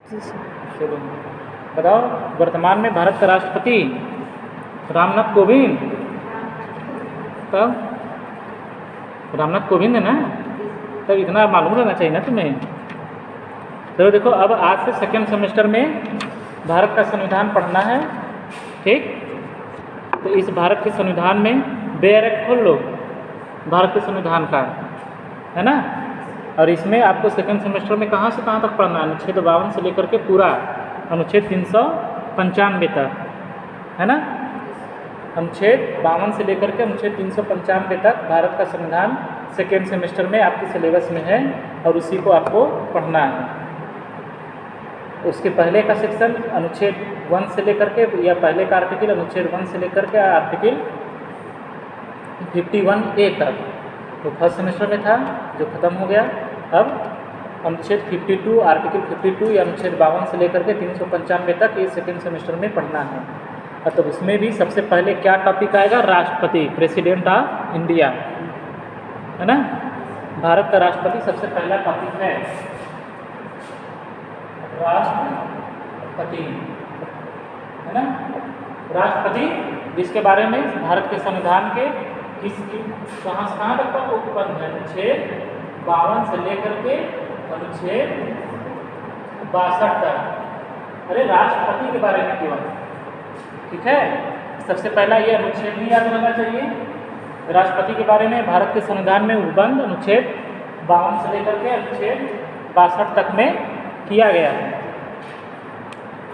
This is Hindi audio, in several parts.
चलो बताओ, वर्तमान में भारत का राष्ट्रपति रामनाथ कोविंद। तब रामनाथ कोविंद है ना, तब इतना मालूम रहना चाहिए ना तुम्हें। तो देखो, अब आज से सेकेंड सेमेस्टर में भारत का संविधान पढ़ना है, ठीक। तो इस भारत के संविधान में बेयर एक्ट खोल लो, भारत के संविधान का, है ना। और इसमें आपको सेकेंड सेमेस्टर में कहाँ से कहाँ तक पढ़ना है, अनुच्छेद 52 से लेकर के पूरा अनुच्छेद 395 तक, है ना। अनुच्छेद 52 से लेकर के अनुच्छेद 395 तक भारत का संविधान सेकेंड सेमेस्टर में आपके सिलेबस में है और उसी को आपको पढ़ना है। उसके पहले का सेक्शन अनुच्छेद 1 से लेकर के, या पहले का आर्टिकल अनुच्छेद 1 से लेकर के आर्टिकल 51A तक, तो फर्स्ट सेमेस्टर में था जो ख़त्म हो गया। अब अनुच्छेद 52 आर्टिकल 52 या अनुच्छेद 52 से लेकर के 395 तक ये सेकेंड सेमेस्टर में पढ़ना है। और तो उसमें भी सबसे पहले क्या टॉपिक आएगा, राष्ट्रपति, प्रेसिडेंट ऑफ इंडिया, है ना। भारत का राष्ट्रपति सबसे पहला टॉपिक है राष्ट्रपति, है ना। राष्ट्रपति जिसके बारे में भारत के संविधान के कहाँ से कहाँ तक का उपबंध है, अनुच्छेद 52 से लेकर के अनुच्छेद 62 तक। अरे राष्ट्रपति के बारे में केवल, ठीक है। सबसे पहला ये अनुच्छेद भी याद रहना चाहिए। राष्ट्रपति के बारे में भारत के संविधान में उपबंध अनुच्छेद 52 से लेकर के अनुच्छेद 62 तक में किया गया है।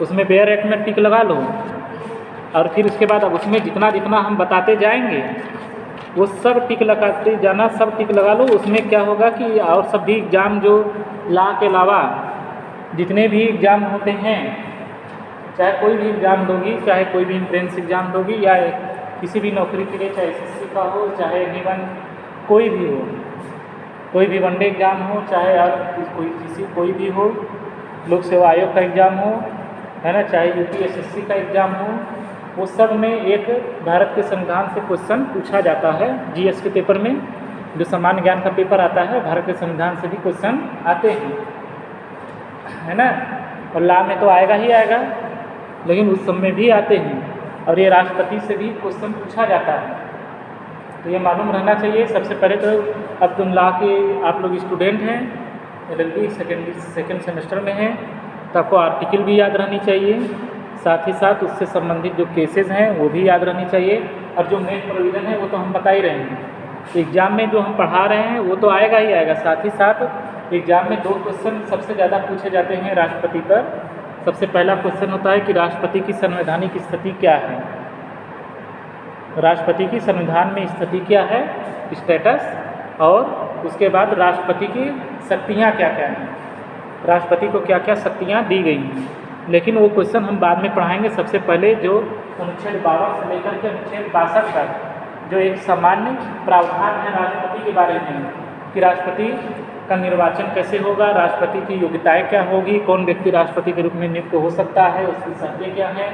उसमें बेयर एक्ट में टिक लगा लो, और फिर उसके बाद अब उसमें जितना जितना हम बताते जाएंगे वो सब टिक लगाते जाना, सब टिक लगा लो। उसमें क्या होगा कि और सब भी एग्ज़ाम जो लॉ के अलावा जितने भी एग्ज़ाम होते हैं, चाहे कोई भी एग्ज़ाम दोगी, चाहे कोई भी एंट्रेंस एग्ज़ाम दोगी, या किसी भी नौकरी के लिए, चाहे SSC का हो, चाहे निवन कोई भी हो, कोई भी वनडे एग्ज़ाम हो, चाहे और कोई भी हो, लोक सेवा आयोग का एग्ज़ाम हो, है ना, चाहे UPSSC का एग्ज़ाम हो, वो सब में एक भारत के संविधान से क्वेश्चन पूछा जाता है। GS के पेपर में जो सामान्य ज्ञान का पेपर आता है, भारत के संविधान से भी क्वेश्चन आते हैं, है ना। और लॉ में तो आएगा ही आएगा, लेकिन उस सब में भी आते हैं। और ये राष्ट्रपति से भी क्वेश्चन पूछा जाता है, तो ये मालूम रहना चाहिए। सबसे पहले तो अब तुम लॉ के आप लोग स्टूडेंट हैं, LLB सेकेंड सेमेस्टर में हैं, तो आपको आर्टिकल भी याद रहनी चाहिए, साथ ही साथ उससे संबंधित जो केसेस हैं वो भी याद रहनी चाहिए। और जो मेन प्रोविज़न है वो तो हम बता ही रहे हैं। तो एग्ज़ाम में जो हम पढ़ा रहे हैं वो तो आएगा ही आएगा, साथ ही साथ एग्ज़ाम में 2 क्वेश्चन सबसे ज़्यादा पूछे जाते हैं राष्ट्रपति पर। सबसे पहला क्वेश्चन होता है कि राष्ट्रपति की संवैधानिक स्थिति क्या है, राष्ट्रपति की संविधान में स्थिति क्या है, स्टेटस, और उसके बाद राष्ट्रपति की शक्तियाँ क्या क्या हैं, राष्ट्रपति को क्या क्या शक्तियाँ दी गई हैं। लेकिन वो क्वेश्चन हम बाद में पढ़ाएंगे। सबसे पहले जो अनुच्छेद 52 से लेकर के अनुच्छेद 62 तक जो एक सामान्य प्रावधान है राष्ट्रपति के बारे में, कि राष्ट्रपति का निर्वाचन कैसे होगा, राष्ट्रपति की योग्यताएं क्या होगी, कौन व्यक्ति राष्ट्रपति के रूप में नियुक्त हो सकता है, उसकी शर्तें क्या हैं,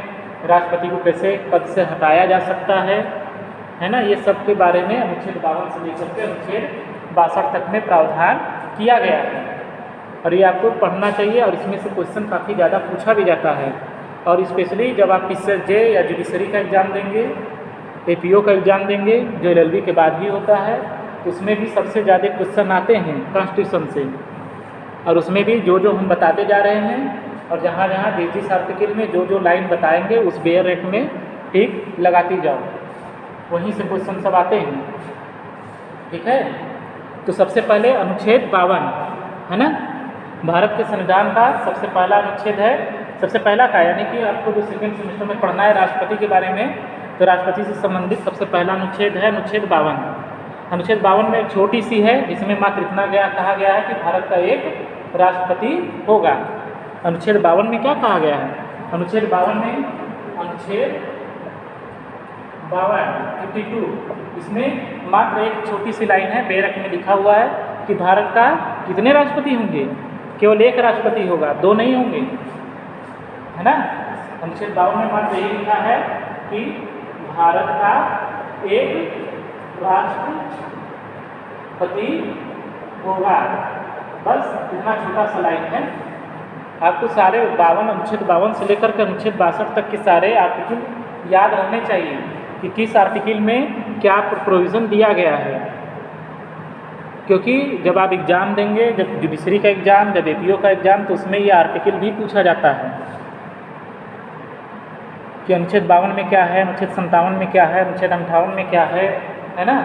राष्ट्रपति को कैसे पद से हटाया जा सकता है ना। ये सब के बारे में अनुच्छेद 52 से लेकर के अनुच्छेद 62 तक में प्रावधान किया गया है, और ये आपको पढ़ना चाहिए। और इसमें से क्वेश्चन काफ़ी ज़्यादा पूछा भी जाता है। और स्पेशली जब आप PCJ या जुडिशरी का एग्ज़ाम देंगे, APO का एग्ज़ाम देंगे, जो LLB के बाद भी होता है, उसमें भी सबसे ज़्यादा क्वेश्चन आते हैं कॉन्स्टिट्यूशन से। और उसमें भी जो जो हम बताते जा रहे हैं, और जहाँ जहाँ जिस आर्टिकल में जो जो लाइन बताएंगे उस बेयर एक्ट में टिक लगाती जाओ, वहीं से क्वेश्चन सब आते हैं, ठीक है। तो सबसे पहले अनुच्छेद 52, है ना, भारत के संविधान का सबसे पहला अनुच्छेद है, सबसे पहला का, यानी कि आपको जो सेकेंड सेमेस्टर में पढ़ना है राष्ट्रपति के बारे में, तो राष्ट्रपति से संबंधित सबसे पहला अनुच्छेद है अनुच्छेद 52। अनुच्छेद 52 में एक छोटी सी है, जिसमें मात्र इतना कहा गया है कि भारत का एक राष्ट्रपति होगा। अनुच्छेद 52 में क्या कहा गया है, अनुच्छेद 52 में अनुच्छेद 52 इसमें मात्र एक छोटी सी लाइन है, बेयर एक्ट में लिखा हुआ है कि भारत का कितने राष्ट्रपति होंगे, केवल एक राष्ट्रपति होगा, 2 नहीं होंगे, है ना। अनुच्छेद 52 में मात्र यही लिखा है कि भारत का एक राष्ट्रपति होगा, बस इतना छोटा सा लाइन है। आपको सारे 52 अनुच्छेद 52 से लेकर के अनुच्छेद 62 तक के सारे आर्टिकल याद रहने चाहिए कि किस आर्टिकल में क्या प्रोविज़न दिया गया है, क्योंकि जब आप एग्ज़ाम देंगे, जब जुडिशरी का एग्ज़ाम, जब एपीओ का एग्ज़ाम, तो उसमें ये आर्टिकल भी पूछा जाता है कि अनुच्छेद 52 में क्या है, अनुच्छेद 57 में क्या है, अनुच्छेद 58 में क्या है ना,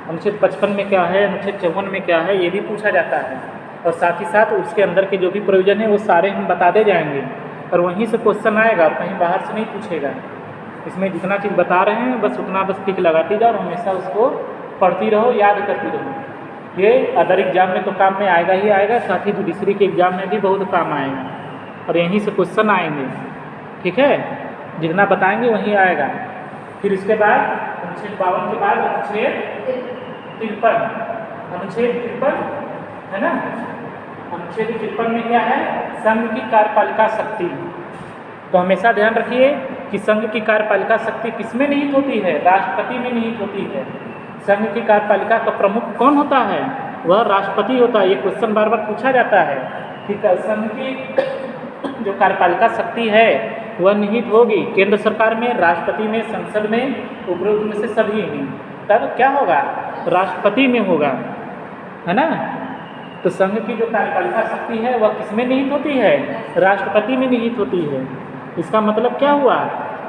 अनुच्छेद 55 में क्या है, अनुच्छेद 54 में क्या है, ये भी पूछा जाता है। और साथ ही साथ उसके अंदर के जो भी प्रोविज़न है वो सारे हम बताते जाएंगे और वहीं से क्वेश्चन आएगा और कहीं बाहर से नहीं पूछेगा। इसमें जितना चीज़ बता रहे हैं बस उतना बस टिक लगाती जाओ और हमेशा उसको पढ़ती रहो, याद करती रहो। ये अदर एग्जाम में तो काम में आएगा ही आएगा, साथ ही जुडिशरी के एग्ज़ाम में भी बहुत काम आएगा और यहीं से क्वेश्चन आएंगे। ठीक है, जितना बताएंगे वहीं आएगा। फिर इसके बाद अनुच्छेद 52 के बाद अनुच्छेद 53, अनुच्छेद 53 है ना। अनुच्छेद 53 में क्या है, संघ की कार्यपालिका शक्ति। तो हमेशा ध्यान रखिए कि संघ की कार्यपालिका शक्ति किसमें निहित होती है, राष्ट्रपति में निहित होती है। संघ की कार्यपालिका का प्रमुख कौन होता है, वह राष्ट्रपति होता है। ये क्वेश्चन बार बार पूछा जाता है कि संघ की जो कार्यपालिका शक्ति है वह निहित होगी केंद्र सरकार में, राष्ट्रपति में, संसद में, उपरोक्त में से सभी में। तब क्या होगा, राष्ट्रपति में होगा, है ना। तो संघ की जो कार्यपालिका शक्ति है वह किसमें निहित होती है, राष्ट्रपति में निहित होती है। इसका मतलब क्या हुआ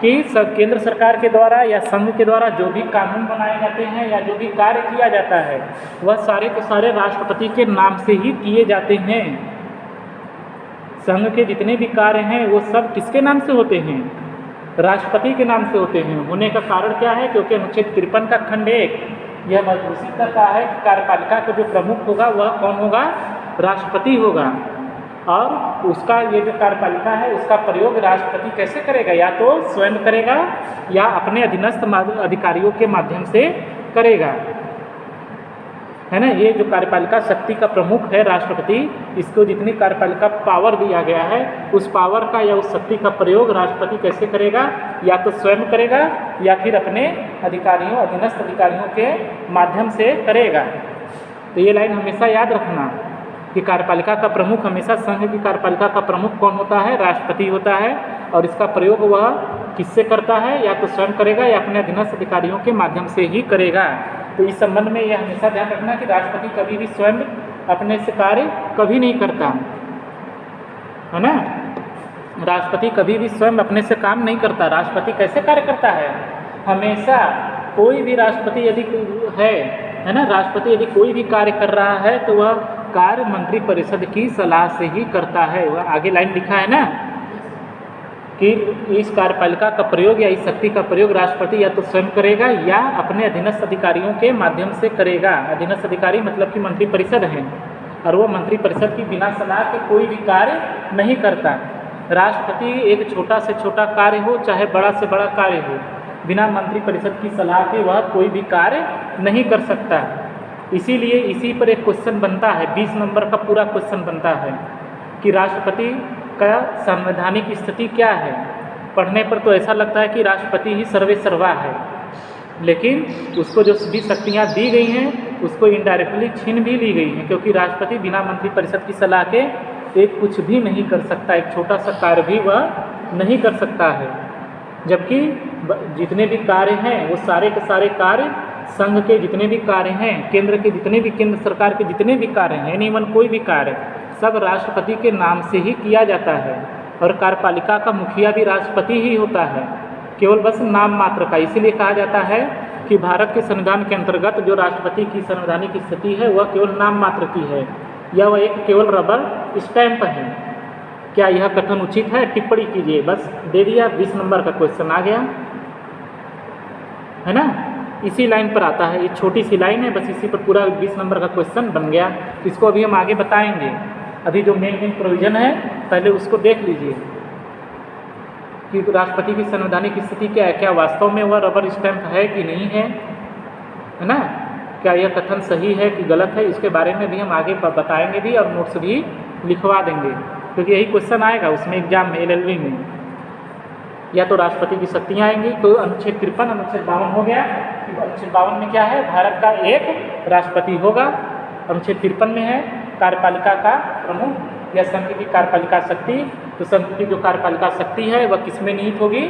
कि केंद्र सरकार के द्वारा या संघ के द्वारा जो भी कानून बनाए जाते हैं या जो भी कार्य किया जाता है वह सारे के सारे राष्ट्रपति के नाम से ही किए जाते हैं। संघ के जितने भी कार्य हैं वो सब किसके नाम से होते हैं, राष्ट्रपति के नाम से होते हैं। होने का कारण क्या है, क्योंकि अनुच्छेद 53 का खंड 1 यह घोषित करता है कि कार्यपालिका का जो प्रमुख होगा वह कौन होगा, राष्ट्रपति होगा। और उसका ये जो कार्यपालिका है उसका प्रयोग राष्ट्रपति कैसे करेगा, या तो स्वयं करेगा या अपने अधीनस्थ अधिकारियों के माध्यम से करेगा, है ना। ये जो कार्यपालिका शक्ति का प्रमुख है राष्ट्रपति, इसको जितनी कार्यपालिका पावर दिया गया है उस पावर का या उस शक्ति का प्रयोग राष्ट्रपति कैसे करेगा, या तो स्वयं करेगा या फिर अपने अधिकारियों, अधीनस्थ अधिकारियों के माध्यम से करेगा। तो ये लाइन हमेशा याद रखना कि कार्यपालिका का प्रमुख हमेशा संघ की कार्यपालिका का प्रमुख कौन होता है, राष्ट्रपति होता है। और इसका प्रयोग वह किससे करता है, या तो स्वयं करेगा या अपने अधीनस्थ अधिकारियों के माध्यम से ही करेगा। तो इस संबंध में यह हमेशा ध्यान रखना कि राष्ट्रपति कभी भी स्वयं अपने से कार्य कभी नहीं करता, है ना। राष्ट्रपति कभी भी स्वयं अपने से काम नहीं करता। राष्ट्रपति कैसे कार्य करता है, हमेशा कोई भी राष्ट्रपति यदि है ना, राष्ट्रपति यदि कोई भी कार्य कर रहा है तो वह कार्य मंत्रिपरिषद की सलाह से ही करता है। वह आगे लाइन लिखा है ना कि इस कार्यपालिका का प्रयोग या इस शक्ति का प्रयोग राष्ट्रपति या तो स्वयं करेगा या अपने अधीनस्थ अधिकारियों के माध्यम से करेगा। अधीनस्थ अधिकारी मतलब कि मंत्रिपरिषद है, और वो मंत्रिपरिषद की बिना सलाह के कोई भी कार्य नहीं करता। राष्ट्रपति एक छोटा से छोटा कार्य हो चाहे बड़ा से बड़ा कार्य हो, बिना मंत्रिपरिषद की सलाह के वह कोई भी कार्य नहीं कर सकता। इसीलिए इसी पर एक क्वेश्चन बनता है, 20 नंबर का पूरा क्वेश्चन बनता है कि राष्ट्रपति का संवैधानिक स्थिति क्या है। पढ़ने पर तो ऐसा लगता है कि राष्ट्रपति ही सर्वे सर्वा है, लेकिन उसको जो भी शक्तियाँ दी गई हैं उसको इनडायरेक्टली छीन भी ली गई हैं, क्योंकि राष्ट्रपति बिना मंत्रिपरिषद की सलाह के एक कुछ भी नहीं कर सकता, एक छोटा सा कार्य भी वह नहीं कर सकता है। जबकि जितने भी कार्य हैं वो सारे के सारे कार्य संघ के जितने भी कार्य हैं, केंद्र के जितने भी, केंद्र सरकार के जितने भी कार्य हैं, यानी इवन कोई भी कार्य सब राष्ट्रपति के नाम से ही किया जाता है। और कार्यपालिका का मुखिया भी राष्ट्रपति ही होता है, केवल बस नाम मात्र का। इसीलिए कहा जाता है कि भारत के संविधान के अंतर्गत जो राष्ट्रपति की संवैधानिक स्थिति है वह केवल नाम मात्र की है, या वह एक केवल रबर स्टैंप है। क्या यह कथन उचित है, टिप्पणी कीजिए। बस दे दिया, 20 नंबर का क्वेश्चन आ गया, है ना। इसी लाइन पर आता है, ये छोटी सी लाइन है, बस इसी पर पूरा 20 नंबर का क्वेश्चन बन गया। इसको अभी हम आगे बताएंगे। अभी जो मेन प्रोविज़न है पहले उसको देख लीजिए कि राष्ट्रपति की संवैधानिक स्थिति क्या है, क्या वास्तव में वह रबर स्टैंप है कि नहीं है, है ना। क्या यह कथन सही है कि गलत है, इसके बारे में भी हम आगे बताएंगे भी और नोट्स भी लिखवा देंगे, क्योंकि यही क्वेश्चन आएगा उसमें एग्जाम में, LLB में। या तो राष्ट्रपति की शक्तियाँ आएंगी। तो अनुच्छेद 53 अनुच्छेद 52 हो गया। अनुच्छेद 52 में क्या है, भारत का एक राष्ट्रपति होगा। अनुच्छेद 53 में है कार्यपालिका का प्रमुख या संघ की कार्यपालिका शक्ति, तो संघ की जो कार्यपालिका शक्ति है वह किस में निहित होगी?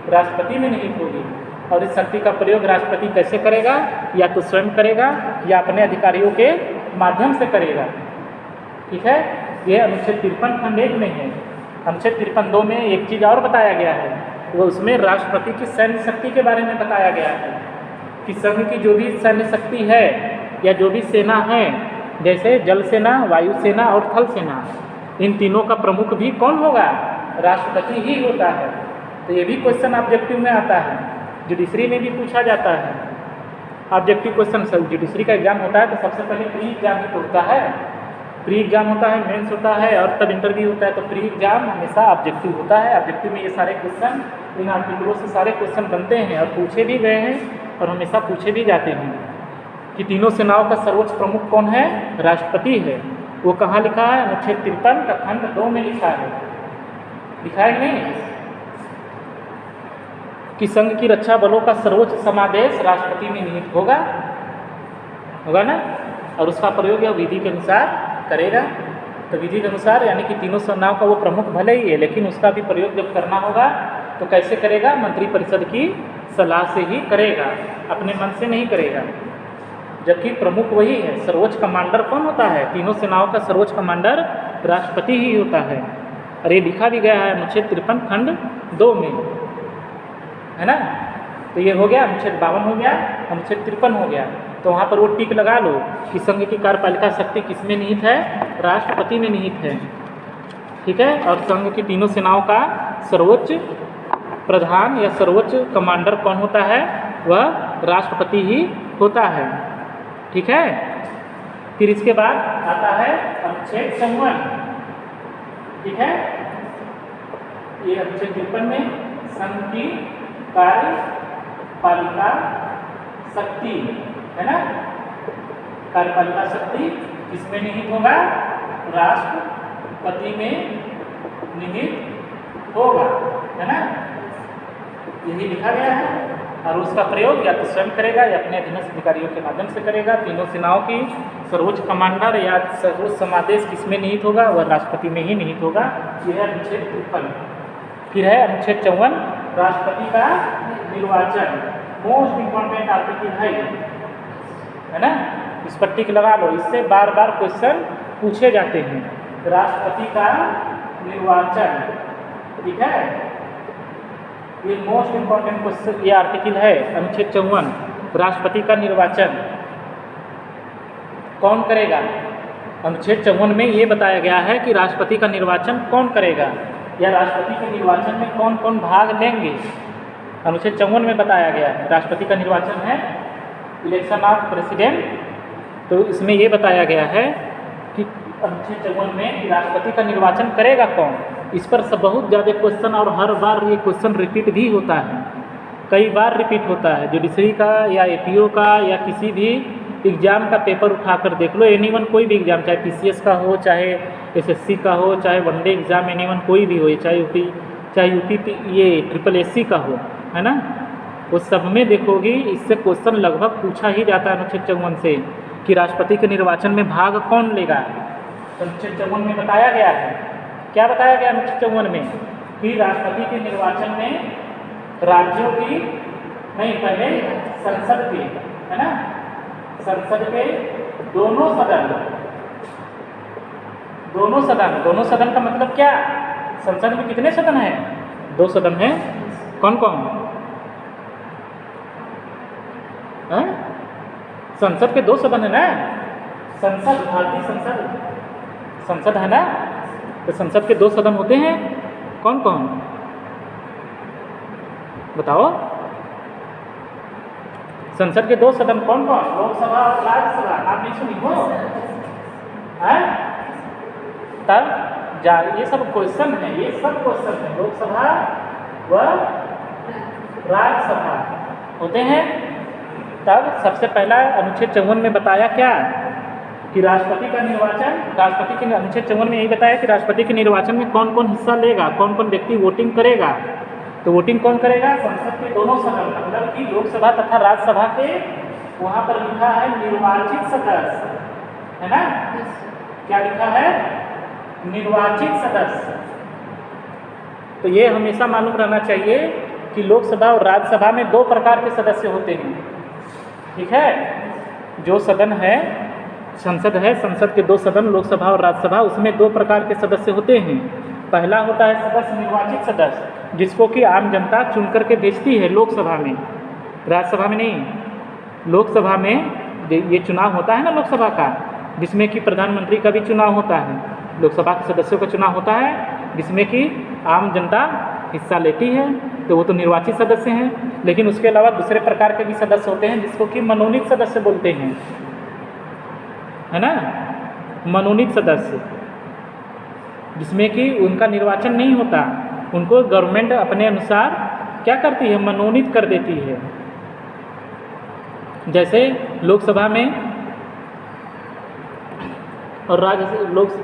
राष्ट्रपति में निहित होगी। और इस शक्ति का प्रयोग राष्ट्रपति कैसे करेगा? या तो स्वयं करेगा या अपने अधिकारियों के माध्यम से करेगा। ठीक है, यह अनुच्छेद 53 खंड 1 में है। अनुच्छेद 53 2 में एक चीज़ और बताया गया है, वो उसमें राष्ट्रपति की सैन्य शक्ति के बारे में बताया गया है कि संघ की जो भी सैन्य शक्ति है या जो भी सेना है, जैसे जल सेना, वायु सेना और थल सेना, इन तीनों का प्रमुख भी कौन होगा? राष्ट्रपति ही होता है। तो ये भी क्वेश्चन ऑब्जेक्टिव में आता है, जुडिशरी में भी पूछा जाता है। ऑब्जेक्टिव क्वेश्चन जुडिशरी का एग्जाम होता है तो सबसे पहले प्री एग्जाम ही तो होता है, प्री एग्जाम होता है, मेंस होता है और तब इंटरव्यू होता है। तो प्री एग्जाम हमेशा ऑब्जेक्टिव होता है। ऑब्जेक्टिव में ये सारे क्वेश्चन, इन आर्टिकलों से सारे क्वेश्चन बनते हैं और पूछे भी गए हैं और हमेशा पूछे भी जाते हैं कि तीनों सेनाओं का सर्वोच्च प्रमुख कौन है? राष्ट्रपति है। वो कहाँ लिखा है? अनुच्छेद 53 का खंड 2 में लिखा है। लिखा है नहीं कि संघ की रक्षा बलों का सर्वोच्च समादेश राष्ट्रपति में निहित होगा ना, और उसका प्रयोग यह विधि के अनुसार करेगा। तो विधि के अनुसार यानी कि तीनों सेनाओं का वो प्रमुख भले ही है, लेकिन उसका भी प्रयोग जब करना होगा तो कैसे करेगा? मंत्रिपरिषद की सलाह से ही करेगा, अपने मन से नहीं करेगा। जबकि प्रमुख वही है। सर्वोच्च कमांडर कौन होता है? तीनों सेनाओं का सर्वोच्च कमांडर राष्ट्रपति ही होता है। और ये लिखा भी गया है अनुच्छेद 53 खंड 2 में, है ना। तो ये हो गया अनुच्छेद 52 हो गया, अनुच्छेद 53 हो गया। तो वहाँ पर वो टिक लगा लो कि संघ की कार्यपालिका शक्ति किस में निहित है? राष्ट्रपति में निहित है। ठीक है, और संघ की तीनों सेनाओं का सर्वोच्च प्रधान या सर्वोच्च कमांडर कौन होता है? वह राष्ट्रपति ही होता है। ठीक है, फिर इसके बाद आता है अनुच्छेद 54। ठीक है, ये अनुच्छेद 53 में संघ की कार्यपालिका शक्ति, है ना। कार्यपालिका शक्ति किसमें निहित होगा? राष्ट्रपति में निहित होगा, है ना। यही लिखा गया है। और उसका प्रयोग या तो स्वयं करेगा या अपने अधीनस्थ अधिकारियों के माध्यम से करेगा। तीनों सेनाओं की सर्वोच्च कमांडर या सर्वोच्च समादेश किसमें निहित होगा? वह राष्ट्रपति में ही निहित होगा। यह है अनुच्छेद 53। फिर है अनुच्छेद 54, राष्ट्रपति का निर्वाचन। मोस्ट इम्पॉर्टेंट आर्टिकल है ना। इस पर टिक लगा लो, इससे बार बार क्वेश्चन पूछे जाते हैं। राष्ट्रपति का निर्वाचन, ठीक है, ये मोस्ट इम्पॉर्टेंट क्वेश्चन, ये आर्टिकल है अनुच्छेद 54। राष्ट्रपति का निर्वाचन कौन करेगा? अनुच्छेद 54 में ये बताया गया है कि राष्ट्रपति का निर्वाचन कौन करेगा या राष्ट्रपति के निर्वाचन में कौन कौन भाग लेंगे। अनुच्छेद 54 में बताया गया है राष्ट्रपति का निर्वाचन है इलेक्शन ऑफ प्रेसिडेंट। तो इसमें ये बताया गया है कि अनुच्छेद 54 में कि राष्ट्रपति का निर्वाचन करेगा कौन। इस पर सब बहुत ज़्यादा क्वेश्चन और हर बार ये क्वेश्चन रिपीट भी होता है, कई बार रिपीट होता है। जुडिशरी का या एपीओ का या किसी भी एग्ज़ाम का पेपर उठाकर देख लो, एनीवन कोई भी एग्ज़ाम, चाहे पीसीएस का हो, चाहे एसएससी का हो, चाहे वनडे एग्ज़ाम एनीवन कोई भी हो, चाहे यूपी ये ट्रिपल एससी का हो, है ना। वो सब में देखोगी इससे क्वेश्चन लगभग पूछा ही जाता है अनुच्छेद 54 से कि राष्ट्रपति के निर्वाचन में भाग कौन लेगा। तो अनुच्छेद 54 में बताया गया है, क्या बताया गया अनुच्छेद 54 में कि राष्ट्रपति के निर्वाचन में राज्यों की नहीं, पहले संसद के, है ना, संसद के दोनों सदन का मतलब क्या? संसद में कितने सदन हैं? 2 सदन हैं। कौन कौन? संसद के 2 सदन है ना। संसद, भारतीय संसद है ना, तो संसद के 2 सदन होते हैं। कौन कौन बताओ? संसद के 2 सदन कौन कौन? लोकसभा और राज्यसभा। आप नहीं सुनी हो? तब जा, ये सब क्वेश्चन है, ये सब क्वेश्चन है। लोकसभा व राज्यसभा होते हैं। तब सबसे पहला अनुच्छेद 54 में बताया क्या कि राष्ट्रपति का निर्वाचन, राष्ट्रपति के अनुच्छेद 54 में यही बताया कि राष्ट्रपति के निर्वाचन में कौन कौन हिस्सा लेगा, कौन कौन व्यक्ति वोटिंग करेगा। तो वोटिंग कौन करेगा? संसद के दोनों सदन, मतलब कि लोकसभा तथा राज्यसभा के, वहाँ पर लिखा है निर्वाचित सदस्य, है ना। क्या लिखा है? निर्वाचित सदस्य। तो ये हमेशा मालूम रहना चाहिए कि लोकसभा और राज्यसभा में दो प्रकार के सदस्य होते हैं। ठीक है, जो सदन है, संसद है, संसद के दो सदन लोकसभा और राज्यसभा, उसमें दो प्रकार के सदस्य होते हैं। पहला होता है सदस्य निर्वाचित सदस्य, जिसको कि आम जनता चुन करके भेजती है लोकसभा में, राज्यसभा में नहीं। लोकसभा में ये चुनाव होता है ना लोकसभा का, जिसमें कि प्रधानमंत्री का भी चुनाव होता है, लोकसभा के सदस्यों का चुनाव होता है, जिसमें कि आम जनता हिस्सा लेती है, तो वो तो निर्वाचित सदस्य हैं। लेकिन उसके अलावा दूसरे प्रकार के भी सदस्य होते हैं, जिसको कि मनोनीत सदस्य बोलते हैं, है ना, मनोनीत सदस्य, जिसमें कि उनका निर्वाचन नहीं होता, उनको गवर्नमेंट अपने अनुसार क्या करती है, मनोनीत कर देती है। जैसे लोकसभा में और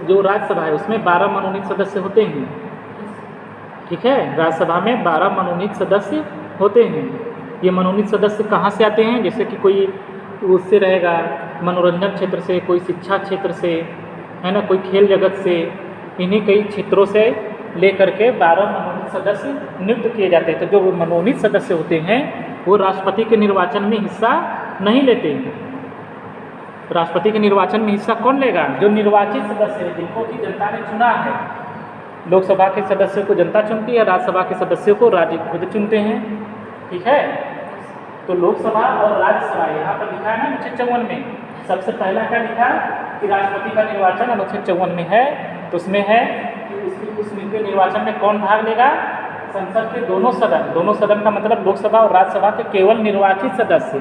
जो राज्यसभा है उसमें 12 मनोनीत सदस्य होते हैं। ठीक है, राज्यसभा में 12 मनोनीत सदस्य होते हैं। ये मनोनीत सदस्य कहाँ से आते हैं, जैसे कि कोई उससे रहेगा मनोरंजन क्षेत्र से, कोई शिक्षा क्षेत्र से, है ना, कोई खेल जगत से, इन्हीं कई क्षेत्रों से ले करके 12 मनोनीत सदस्य नियुक्त किए जाते हैं। तो जो मनोनीत सदस्य होते हैं वो राष्ट्रपति के निर्वाचन में हिस्सा नहीं लेते। राष्ट्रपति के निर्वाचन में हिस्सा कौन लेगा, जो निर्वाचित सदस्य है, जिनको कि जनता ने चुना है। लोकसभा के सदस्यों को जनता चुनती है, राज्यसभा के सदस्यों को राज्य खुद चुनते हैं। ठीक है, तो लोकसभा और राज्यसभा यहाँ पर लिखा है ना अनुच्छेद 54 में, सबसे पहला क्या लिखा कि राष्ट्रपति का निर्वाचन अनुच्छेद 54 में है। तो उसमें है कि उस निर्वाचन में कौन भाग लेगा, संसद के दोनों सदन का मतलब लोकसभा और राज्यसभा के केवल निर्वाचित सदस्य।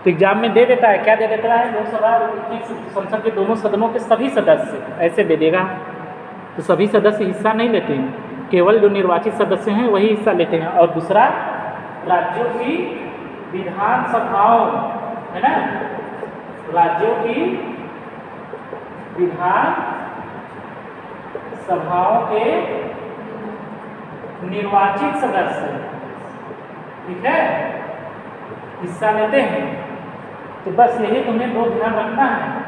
तो एग्जाम में दे देता है, क्या दे देता है, लोकसभा और संसद के दोनों सदनों के सभी सदस्य, ऐसे दे देगा। तो सभी सदस्य हिस्सा नहीं लेते हैं, केवल जो निर्वाचित सदस्य हैं वही हिस्सा लेते हैं। और दूसरा, राज्यों की विधानसभाओं, है ना, राज्यों की विधान सभाओं के निर्वाचित सदस्य, ठीक है, हिस्सा लेते हैं। तो बस यही तुम्हें दो ध्यान रखना है,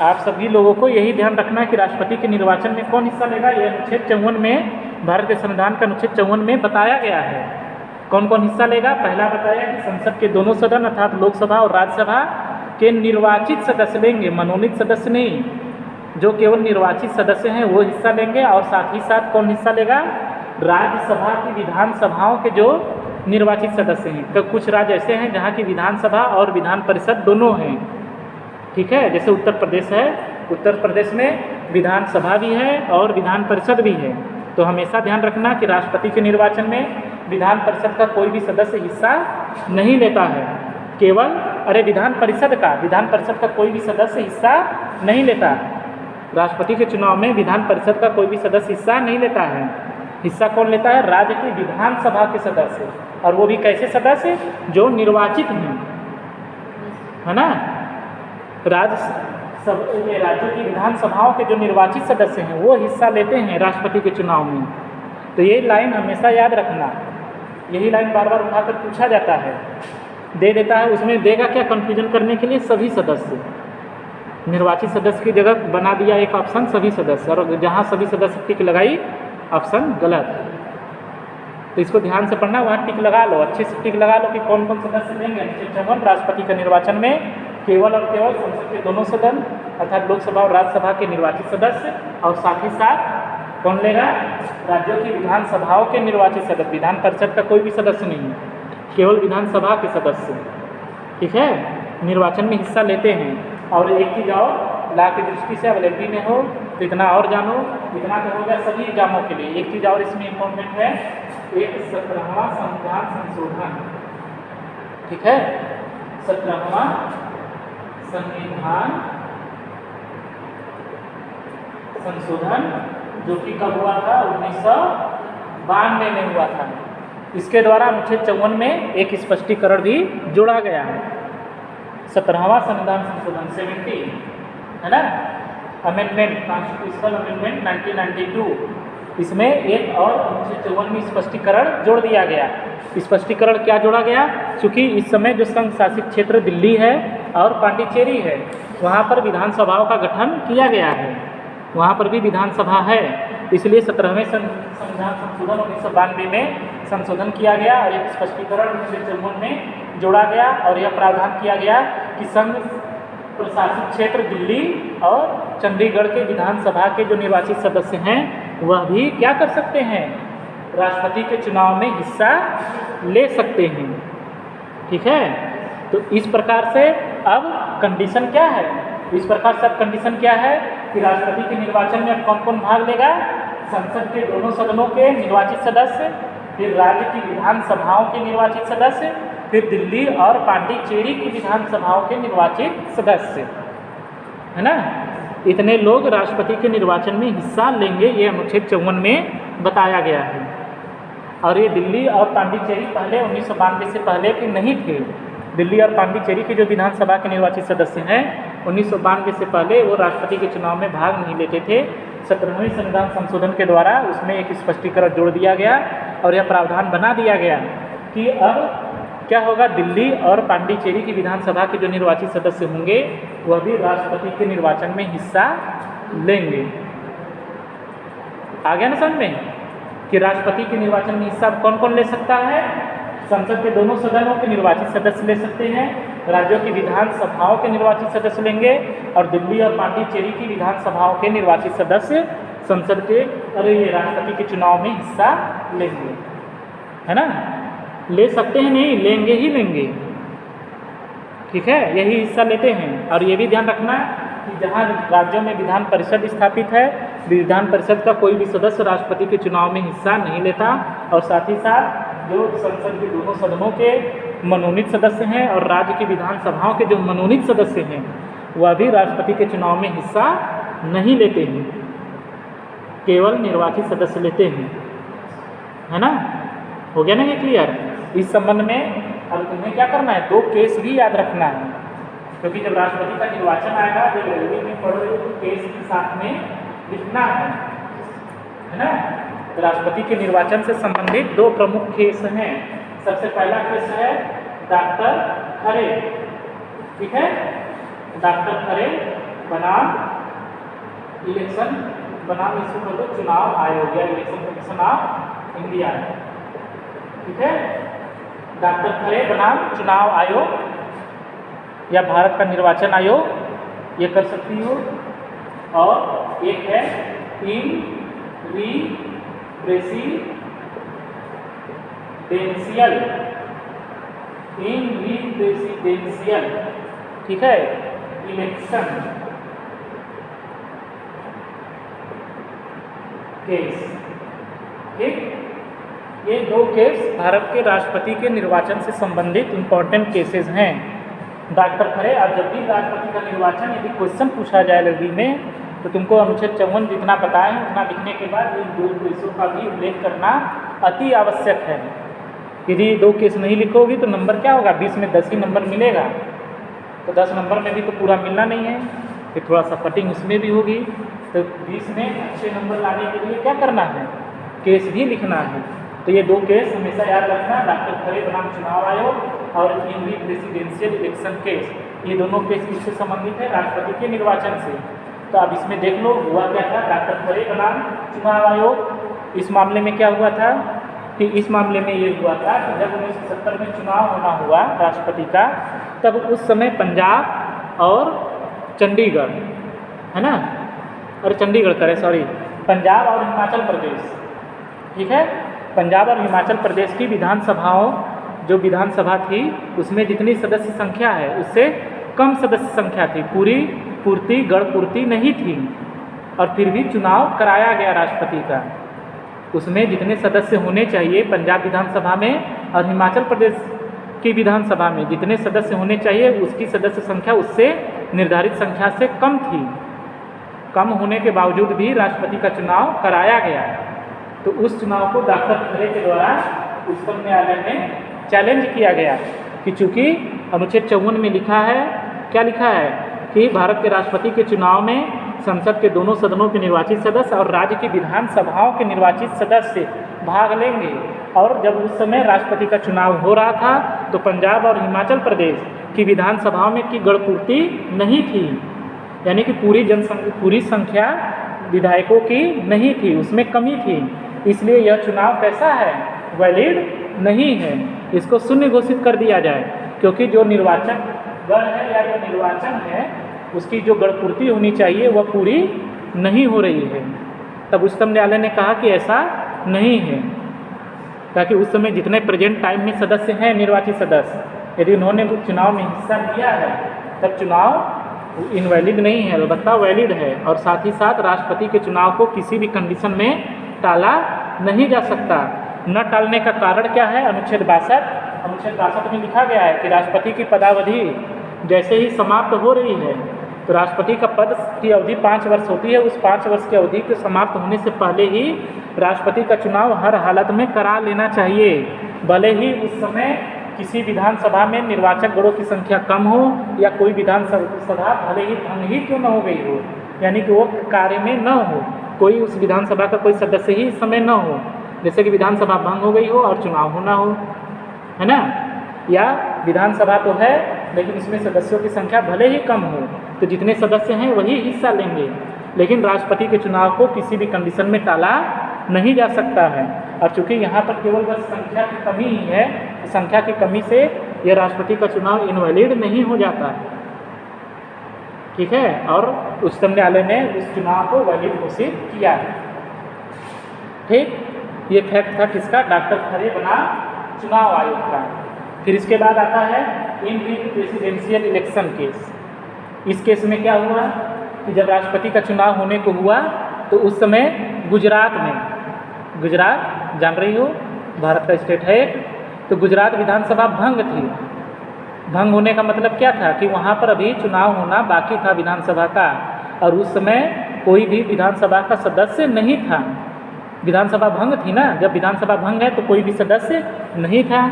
आप सभी लोगों को यही ध्यान रखना है कि राष्ट्रपति के निर्वाचन में कौन हिस्सा लेगा। यह अनुच्छेद 54 में, भारत के संविधान का अनुच्छेद 54 में बताया गया है कौन कौन हिस्सा लेगा। पहला बताया कि संसद के दोनों सदन अर्थात लोकसभा और राज्यसभा के निर्वाचित सदस्य लेंगे, मनोनीत सदस्य नहीं। जो केवल निर्वाचित सदस्य हैं वो हिस्सा लेंगे। और साथ ही साथ कौन हिस्सा लेगा, राज्यसभा की विधानसभाओं के जो निर्वाचित सदस्य हैं। तो कुछ राज्य ऐसे हैं जहाँ की विधानसभा और विधान परिषद दोनों हैं। ठीक है, जैसे उत्तर प्रदेश है, उत्तर प्रदेश में विधानसभा भी है और विधान परिषद भी है। तो हमेशा ध्यान रखना कि राष्ट्रपति के निर्वाचन में विधान परिषद का कोई भी सदस्य हिस्सा नहीं लेता है, केवल विधान परिषद का कोई भी सदस्य हिस्सा नहीं लेता। राष्ट्रपति के चुनाव में विधान परिषद का कोई भी सदस्य हिस्सा नहीं लेता है। हिस्सा कौन लेता है, राज्य की विधानसभा के सदस्य, और वो भी कैसे सदस्य, जो निर्वाचित हैं, है ना। राज्यों की विधानसभाओं के जो निर्वाचित सदस्य हैं वो हिस्सा लेते हैं राष्ट्रपति के चुनाव में। तो ये लाइन हमेशा याद रखना, यही लाइन बार बार उठाकर पूछा जाता है, दे देता है। उसमें देगा क्या, कन्फ्यूजन करने के लिए सभी सदस्य, निर्वाचित सदस्य की जगह बना दिया एक ऑप्शन सभी सदस्य, और जहाँ सभी सदस्य टिक लगाई ऑप्शन गलत। तो इसको ध्यान से पढ़ना, वहाँ टिक लगा लो, अच्छे से टिक लगा लो कि कौन कौन सदस्य लेंगे। राष्ट्रपति के निर्वाचन में केवल और केवल संसद के दोनों सदन अर्थात लोकसभा और राज्यसभा के निर्वाचित सदस्य, और साथ ही साथ कौन लेगा, राज्यों की विधानसभाओं के निर्वाचित सदस्य। विधान परिषद का कोई भी सदस्य नहीं है, केवल विधानसभा के सदस्य, ठीक है, निर्वाचन में हिस्सा लेते हैं। और एक चीज़ और ला की दृष्टि से अवेलेबिलिटी में हो तो इतना और जानो, इतना तो हो गया सभी एग्जामों के लिए। एक चीज़ और इसमें इम्पोर्टेंट है, एक 17वां संविधान संशोधन, ठीक है, 17वां संविधान संशोधन जो कि कब हुआ था, 1992 में हुआ था। इसके द्वारा अनुच्छेद 54 में एक स्पष्टीकरण भी जोड़ा गया है। 17वां संविधान संशोधन 70, है ना, अमेंडमेंट, कॉन्स्टिट्यूशनल अमेंडमेंट 1992, इसमें एक और अनुच्छेद 54 में स्पष्टीकरण जोड़ दिया गया। स्पष्टीकरण क्या जोड़ा गया, क्योंकि इस समय जो संघ शासित क्षेत्र दिल्ली है और पांडिचेरी है, वहाँ पर विधानसभाओं का गठन किया गया है, वहाँ पर भी विधानसभा है। इसलिए 17वें संविधान संशोधन 1992 में संशोधन किया गया और एक स्पष्टीकरण 1954 में जोड़ा गया और यह प्रावधान किया गया कि संघ प्रशासित क्षेत्र दिल्ली और चंडीगढ़ के विधानसभा के जो निर्वाचित सदस्य हैं वह भी क्या कर सकते हैं, राष्ट्रपति के चुनाव में हिस्सा ले सकते हैं। ठीक है, तो इस प्रकार से अब कंडीशन क्या है, इस प्रकार से अब कंडीशन क्या है कि राष्ट्रपति के निर्वाचन में अब कौन कौन भाग लेगा, संसद के दोनों सदनों के निर्वाचित सदस्य, फिर राज्य की विधानसभाओं के निर्वाचित सदस्य, फिर दिल्ली और पांडिचेरी की विधानसभाओं के निर्वाचित सदस्य, है ना। इतने लोग राष्ट्रपति के निर्वाचन में हिस्सा लेंगे, ये अनुच्छेद 54 में बताया गया है। और ये दिल्ली और पांडिचेरी पहले 1992 से पहले के नहीं थे। दिल्ली और पांडिचेरी के जो विधानसभा के निर्वाचित सदस्य हैं 1992 से पहले वो राष्ट्रपति के चुनाव में भाग नहीं लेते थे। 17वें संविधान संशोधन के द्वारा उसमें एक स्पष्टीकरण जोड़ दिया गया और यह प्रावधान बना दिया गया कि अब क्या होगा, दिल्ली और पांडिचेरी की विधानसभा के जो निर्वाचित सदस्य होंगे वह भी राष्ट्रपति के निर्वाचन में हिस्सा लेंगे। आ गया ना समझ में कि राष्ट्रपति के निर्वाचन में हिस्सा कौन कौन ले सकता है, संसद के दोनों सदनों के निर्वाचित सदस्य ले सकते हैं, राज्यों की विधानसभाओं के निर्वाचित सदस्य लेंगे और दिल्ली और पांडिचेरी की विधानसभाओं के निर्वाचित सदस्य संसद के राष्ट्रपति के चुनाव में हिस्सा लेंगे, है ना। ले सकते हैं नहीं, लेंगे ही लेंगे। ठीक है, यही हिस्सा लेते हैं। और ये भी ध्यान रखना कि जहाँ राज्यों में विधान परिषद स्थापित है, विधान परिषद का कोई भी सदस्य राष्ट्रपति के चुनाव में हिस्सा नहीं लेता। और साथ ही साथ जो संसद के दोनों सदनों के मनोनीत सदस्य हैं और राज्य की विधानसभाओं के जो मनोनीत सदस्य हैं वह भी राष्ट्रपति के चुनाव में हिस्सा नहीं लेते हैं, केवल निर्वाचित सदस्य लेते हैं, है ना। हो गया ना ये क्लियर। इस संबंध में अब तुम्हें क्या करना है, 2 केस भी याद रखना है, क्योंकि जब राष्ट्रपति का निर्वाचन आएगा जब रेलवे में पढ़ रहे तो केस के साथ में लिखना है ना। राष्ट्रपति के निर्वाचन से संबंधित 2 प्रमुख केस हैं। सबसे पहला केस है डॉक्टर खरे, ठीक है, डॉक्टर खरे बनाम इलेक्शन बनाम इसको चुनाव आयोग या इलेक्शन कमीशन ऑफ इंडिया, ठीक है। डॉक्टर खरे बनाम चुनाव आयोग या भारत का निर्वाचन आयोग, ये कर सकती हो। और एक है इन रेसिडेंशियल, ठीक है, इलेक्शन केस, ठीक। ये 2 केस भारत के राष्ट्रपति के निर्वाचन से संबंधित इंपॉर्टेंट केसेस हैं। डॉक्टर खरे, अब जब भी राष्ट्रपति का निर्वाचन यदि क्वेश्चन पूछा जाए रेलवे में तो तुमको अनुच्छेद 54 जितना बताए हैं उतना लिखने के बाद इन 2 केसों का भी उल्लेख करना अति आवश्यक है। यदि 2 केस नहीं लिखोगी तो नंबर क्या होगा, 20 में 10 ही नंबर मिलेगा, तो 10 नंबर में भी तो पूरा मिलना नहीं है, फिर थोड़ा सा कटिंग उसमें भी होगी। तो 20 में अच्छे नंबर लाने के लिए क्या करना है, केस भी लिखना है। तो ये 2 केस हमेशा याद रखना, डॉक्टर खरे बनाम चुनाव आयोग और इन प्रेसिडेंशियल इलेक्शन केस, ये दोनों केस किससे संबंधित है, राष्ट्रपति के निर्वाचन से। तो अब इसमें देख लो हुआ क्या था, डॉक्टर खरे बनाम चुनाव आयोग, इस मामले में क्या हुआ था कि इस मामले में ये हुआ था कि जब 1970 में चुनाव होना हुआ राष्ट्रपति का, तब उस समय पंजाब और चंडीगढ़, है ना, अरे चंडीगढ़ करे सॉरी, पंजाब और हिमाचल प्रदेश, ठीक है, पंजाब और हिमाचल प्रदेश की विधानसभाओं, जो विधानसभा थी उसमें जितनी सदस्य संख्या है उससे कम सदस्य संख्या थी, पूरी गढ़पूर्ति नहीं थी, और फिर भी चुनाव कराया गया राष्ट्रपति का। उसमें जितने सदस्य होने चाहिए पंजाब विधानसभा में और हिमाचल प्रदेश की विधानसभा में जितने सदस्य होने चाहिए उसकी सदस्य संख्या उससे निर्धारित संख्या से कम थी। कम होने के बावजूद भी राष्ट्रपति का चुनाव कराया गया। तो उस चुनाव को डॉक्टर खरे के द्वारा उच्चतम न्यायालय में चैलेंज किया गया कि चूँकि अनुच्छेद 54 में लिखा है, क्या लिखा है कि भारत के राष्ट्रपति के चुनाव में संसद के दोनों सदनों के निर्वाचित सदस्य और राज्य की विधानसभाओं के निर्वाचित सदस्य भाग लेंगे। और जब उस समय राष्ट्रपति का चुनाव हो रहा था तो पंजाब और हिमाचल प्रदेश कि विधानसभाओं में की गणपूर्ति नहीं थी, यानी कि पूरी संख्या विधायकों की नहीं थी, उसमें कमी थी, इसलिए यह चुनाव कैसा है, वैलिड नहीं है, इसको शून्य घोषित कर दिया जाए। क्योंकि जो निर्वाचक गण है या जो निर्वाचन है उसकी जो गणपूर्ति होनी चाहिए वह पूरी नहीं हो रही है। तब उच्चतम न्यायालय ने कहा कि ऐसा नहीं है, ताकि उस समय जितने प्रेजेंट टाइम में सदस्य हैं निर्वाचित सदस्य, यदि उन्होंने चुनाव में हिस्सा लिया है तब चुनाव इनवैलिड नहीं है, अलबत्ता वैलिड है। और साथ ही साथ राष्ट्रपति के चुनाव को किसी भी कंडीशन में टाला नहीं जा सकता। न टालने का कारण क्या है, अनुच्छेद 62 में लिखा गया है कि राष्ट्रपति की पदावधि जैसे ही समाप्त हो रही है तो राष्ट्रपति का पद की अवधि 5 वर्ष होती है, उस 5 वर्ष की अवधि के समाप्त होने से पहले ही राष्ट्रपति का चुनाव हर हालत में करा लेना चाहिए, भले ही उस समय किसी विधानसभा में निर्वाचक गणों की संख्या कम हो या कोई विधानसभा भले ही भंग ही क्यों न हो गई हो, यानी कि वो कार्य में न हो, कोई उस विधानसभा का कोई सदस्य ही इस समय न हो, जैसे कि विधानसभा भंग हो गई हो और चुनाव होना हो, है ना, या विधानसभा तो है लेकिन उसमें सदस्यों की संख्या भले ही कम हो तो जितने सदस्य हैं वही हिस्सा लेंगे, लेकिन राष्ट्रपति के चुनाव को किसी भी कंडीशन में टाला नहीं जा सकता है। और चूंकि यहाँ पर केवल बस संख्या की कमी ही है, संख्या की कमी से यह राष्ट्रपति का चुनाव इनवैलिड नहीं हो जाता है, ठीक है। और उच्चतम न्यायालय ने उस चुनाव को वैलिड घोषित किया है, ठीक। ये फैक्ट था किसका, डॉक्टर खरे बनाम चुनाव आयोग का। फिर इसके बाद आता है इन प्रेसिडेंशियल इलेक्शन केस। इस केस में क्या हुआ कि जब राष्ट्रपति का चुनाव होने को हुआ तो उस समय गुजरात में, गुजरात जान रही हो भारत का स्टेट है, तो गुजरात विधानसभा भंग थी। भंग होने का मतलब क्या था कि वहाँ पर अभी चुनाव होना बाकी था विधानसभा का, और उस समय कोई भी विधानसभा का सदस्य नहीं था। विधानसभा भंग थी ना, जब विधानसभा भंग है तो कोई भी सदस्य नहीं था,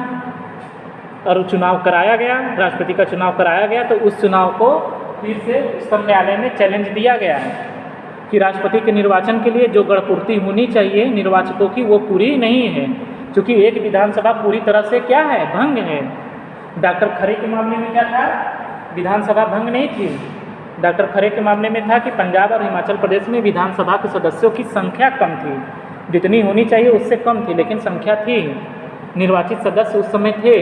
और चुनाव कराया गया, राष्ट्रपति का चुनाव कराया गया। तो उस चुनाव को फिर से उच्चतम न्यायालय में चैलेंज दिया गया है कि राष्ट्रपति के निर्वाचन के लिए जो गणपूर्ति होनी चाहिए निर्वाचकों की वो पूरी नहीं है, क्योंकि एक विधानसभा पूरी तरह से क्या है, भंग है। डॉक्टर खरे के मामले में क्या था, विधानसभा भंग नहीं थी। डॉक्टर खरे के मामले में था कि पंजाब और हिमाचल प्रदेश में विधानसभा के सदस्यों की संख्या कम थी, जितनी होनी चाहिए उससे कम थी, लेकिन संख्या थी, निर्वाचित सदस्य उस समय थे।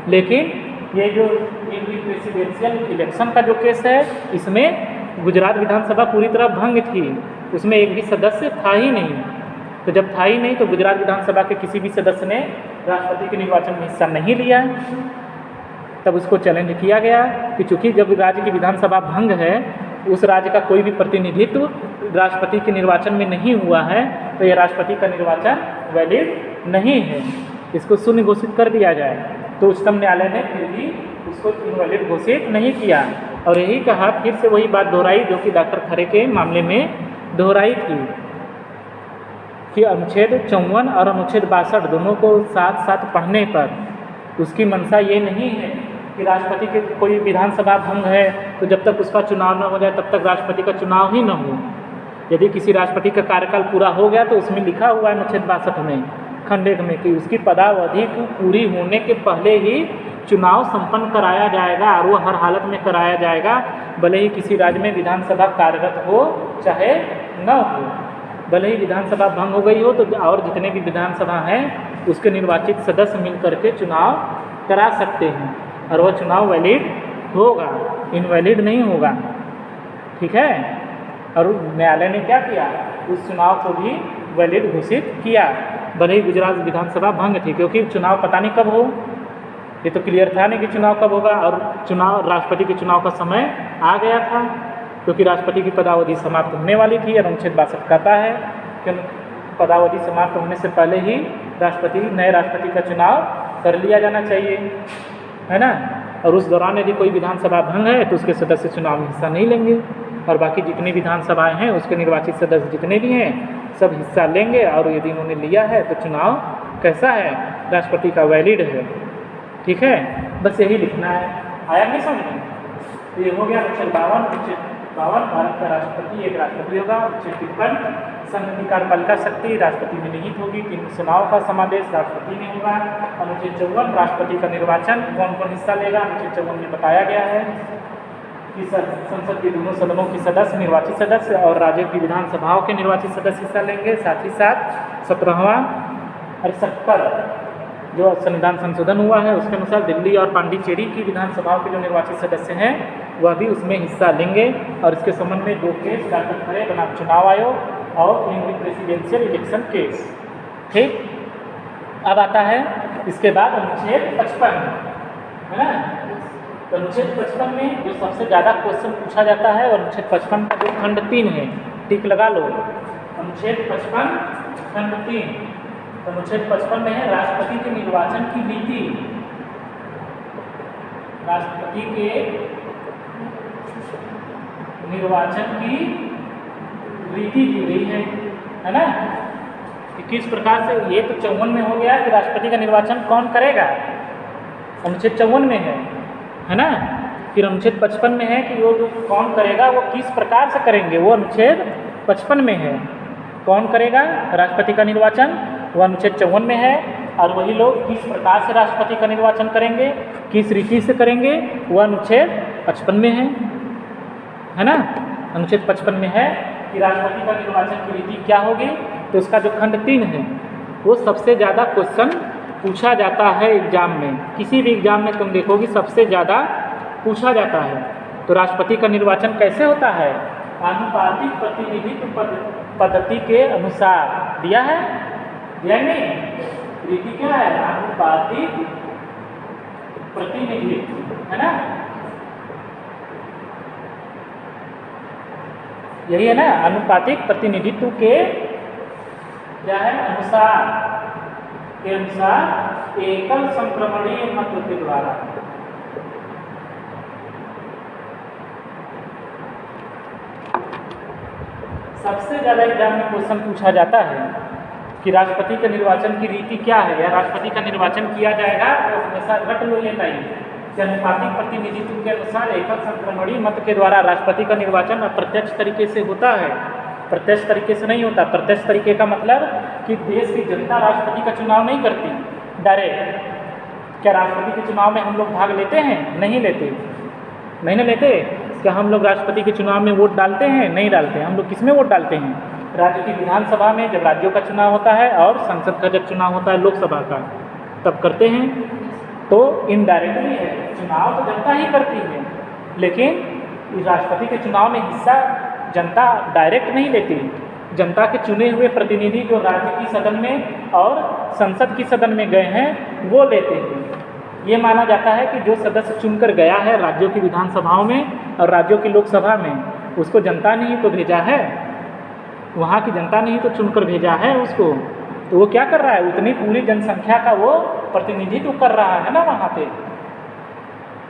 लेकिन ये जो प्रेसिडेंशियल इलेक्शन का जो केस है, इसमें गुजरात विधानसभा पूरी तरह भंग थी, उसमें एक भी सदस्य था ही नहीं। तो जब था ही नहीं तो गुजरात विधानसभा के किसी भी सदस्य ने राष्ट्रपति के निर्वाचन में हिस्सा नहीं लिया। तब उसको चैलेंज किया गया कि चूँकि जब राज्य की विधानसभा भंग है, उस राज्य का कोई भी प्रतिनिधित्व राष्ट्रपति के निर्वाचन में नहीं हुआ है, तो यह राष्ट्रपति का निर्वाचन वैलिड नहीं है, इसको शून्य घोषित कर दिया जाए। तो उच्चतम न्यायालय ने फिर भी उसको इनवैलिड घोषित नहीं किया, और यही कहा, फिर से वही बात दोहराई जो कि डॉक्टर खरे के मामले में दोहराई थी कि अनुच्छेद 54 और अनुच्छेद 62 दोनों को साथ साथ पढ़ने पर उसकी मंशा ये नहीं है कि राष्ट्रपति के कोई विधानसभा भंग है तो जब तक उसका चुनाव न हो जाए तब तक राष्ट्रपति का चुनाव ही न हो। यदि किसी राष्ट्रपति का कार्यकाल पूरा हो गया तो उसमें लिखा हुआ है अनुच्छेद 62 में खंड 1 में कि उसकी पदावधि को पूरी होने के पहले ही चुनाव संपन्न कराया जाएगा, और वो हर हालत में कराया जाएगा, भले ही किसी राज्य में विधानसभा कार्यरत हो चाहे न हो। भले ही विधानसभा भंग हो गई हो तो और जितने भी विधानसभा हैं उसके निर्वाचित सदस्य मिल करके चुनाव करा सकते हैं, और वह चुनाव वैलिड होगा, इनवैलिड नहीं होगा, ठीक है। और न्यायालय ने क्या किया, उस चुनाव को भी वैलिड घोषित किया, भले ही गुजरात विधानसभा भंग थी, क्योंकि चुनाव पता नहीं कब हो, ये तो क्लियर था नहीं कि चुनाव कब होगा। और चुनाव, राष्ट्रपति के चुनाव का समय आ गया था, क्योंकि राष्ट्रपति की पदावधि समाप्त होने वाली थी, और अनुच्छेद 62 कहता है कि पदावधि समाप्त होने से पहले ही नए राष्ट्रपति का चुनाव कर लिया जाना चाहिए, है ना। और उस दौरान यदि कोई विधानसभा भंग है तो उसके सदस्य चुनाव में हिस्सा नहीं लेंगे, और बाकी जितनी विधानसभाएं हैं उसके निर्वाचित सदस्य जितने भी हैं सब हिस्सा लेंगे, और यदि उन्होंने लिया है तो चुनाव कैसा है, राष्ट्रपति का वैलिड है, ठीक है। बस यही लिखना है, आया नहीं समझ में। तो ये हो गया अनुच्छेद 52, अनुच्छेद 52 भारत का राष्ट्रपति एक राष्ट्रपति होगा। अनुच्छेद 53 संघ की कार्यपालिका शक्ति राष्ट्रपति में निहित होगी। 3 चुनाव का समावेश राष्ट्रपति में होगा। अनुच्छेद 54 राष्ट्रपति का निर्वाचन कौन कौन हिस्सा लेगा, अनुच्छेद 54 में बताया गया है कि संसद के दोनों सदनों के सदस्य निर्वाचित सदस्य और राज्यों की विधानसभाओं के निर्वाचित सदस्य हिस्सा लेंगे। साथ ही साथ 17वां और 70 जो संविधान संशोधन हुआ है उसके अनुसार दिल्ली और पांडिचेरी की विधानसभाओं के जो निर्वाचित सदस्य हैं वह भी उसमें हिस्सा लेंगे। और इसके संबंध में 2 केस डाक्टर खड़े बनाम चुनाव आयोग और इंग्लिश प्रेसिडेंशियल इलेक्शन केस। ठीक, अब आता है इसके बाद अनुच्छेद 55, है ना। तो अनुच्छेद 55 में जो सबसे ज़्यादा क्वेश्चन पूछा जाता है और अनुच्छेद 55 का जो खंड 3 है, टिक लगा लो, अनुच्छेद 55 खंड 3। अनुच्छेद 55 में है राष्ट्रपति के निर्वाचन की रीति। राष्ट्रपति के निर्वाचन की रीति दी गई है ना। किस प्रकार से, ये तो 54 में हो गया कि राष्ट्रपति का निर्वाचन कौन करेगा, अनुच्छेद 54 में है ना। फिर अनुच्छेद 55 में है कि वो जो कौन करेगा वो किस प्रकार से करेंगे, वो अनुच्छेद 55 में है। कौन करेगा राष्ट्रपति का निर्वाचन, वो अनुच्छेद 54 में है। और वही लोग किस प्रकार से राष्ट्रपति का निर्वाचन करेंगे, किस रीति से करेंगे, वो अनुच्छेद 55 में है ना। अनुच्छेद 55 में है कि राष्ट्रपति का निर्वाचन की रीति क्या होगी। तो उसका जो खंड 3 है वो सबसे ज़्यादा क्वेश्चन पूछा जाता है एग्जाम में। किसी भी एग्जाम में तुम देखोगी सबसे ज़्यादा पूछा जाता है। तो राष्ट्रपति का निर्वाचन कैसे होता है, आनुपातिक प्रतिनिधित्व पद्धति के अनुसार दिया है, दिया नहीं। रीति क्या है, आनुपातिक प्रतिनिधित्व, है ना। यही है ना, आनुपातिक प्रतिनिधित्व के क्या है, अनुसार के अनुसार एकल संक्रमणीय महत्व के द्वारा। सबसे ज़्यादा एग्जाम में क्वेश्चन पूछा जाता है कि राष्ट्रपति के निर्वाचन की रीति क्या है, या राष्ट्रपति का निर्वाचन किया जाएगा तो हमेशा रट लो ये नहीं कि अनुपातिक प्रतिनिधित्व के अनुसार एकल संक्रमणीय मत के द्वारा राष्ट्रपति का निर्वाचन अप्रत्यक्ष तरीके से होता है, प्रत्यक्ष तरीके से नहीं होता। प्रत्यक्ष तरीके का मतलब कि देश की जनता राष्ट्रपति का चुनाव नहीं करती डायरेक्ट। क्या राष्ट्रपति के चुनाव में हम लोग भाग लेते हैं, नहीं लेते, नहीं ना लेते। क्या हम लोग राष्ट्रपति के चुनाव में वोट डालते हैं, नहीं डालते। हम लोग किस में वोट डालते हैं, राज्य की विधानसभा में जब राज्यों का चुनाव होता है और संसद का जब चुनाव होता है लोकसभा का, तब करते हैं। तो इनडायरेक्टली है, चुनाव तो जनता ही करती है, लेकिन राष्ट्रपति के चुनाव में हिस्सा जनता डायरेक्ट नहीं लेती। जनता के चुने हुए प्रतिनिधि जो राज्य की सदन में और संसद की सदन में गए हैं वो लेते हैं। ये माना जाता है कि जो सदस्य चुनकर गया है राज्यों की विधानसभाओं में और राज्यों की लोकसभा में, उसको जनता ने ही तो भेजा है, वहाँ की जनता ने ही तो चुनकर भेजा है उसको। तो वो क्या कर रहा है, उतनी पूरी जनसंख्या का वो प्रतिनिधित्व कर रहा है ना वहाँ पे।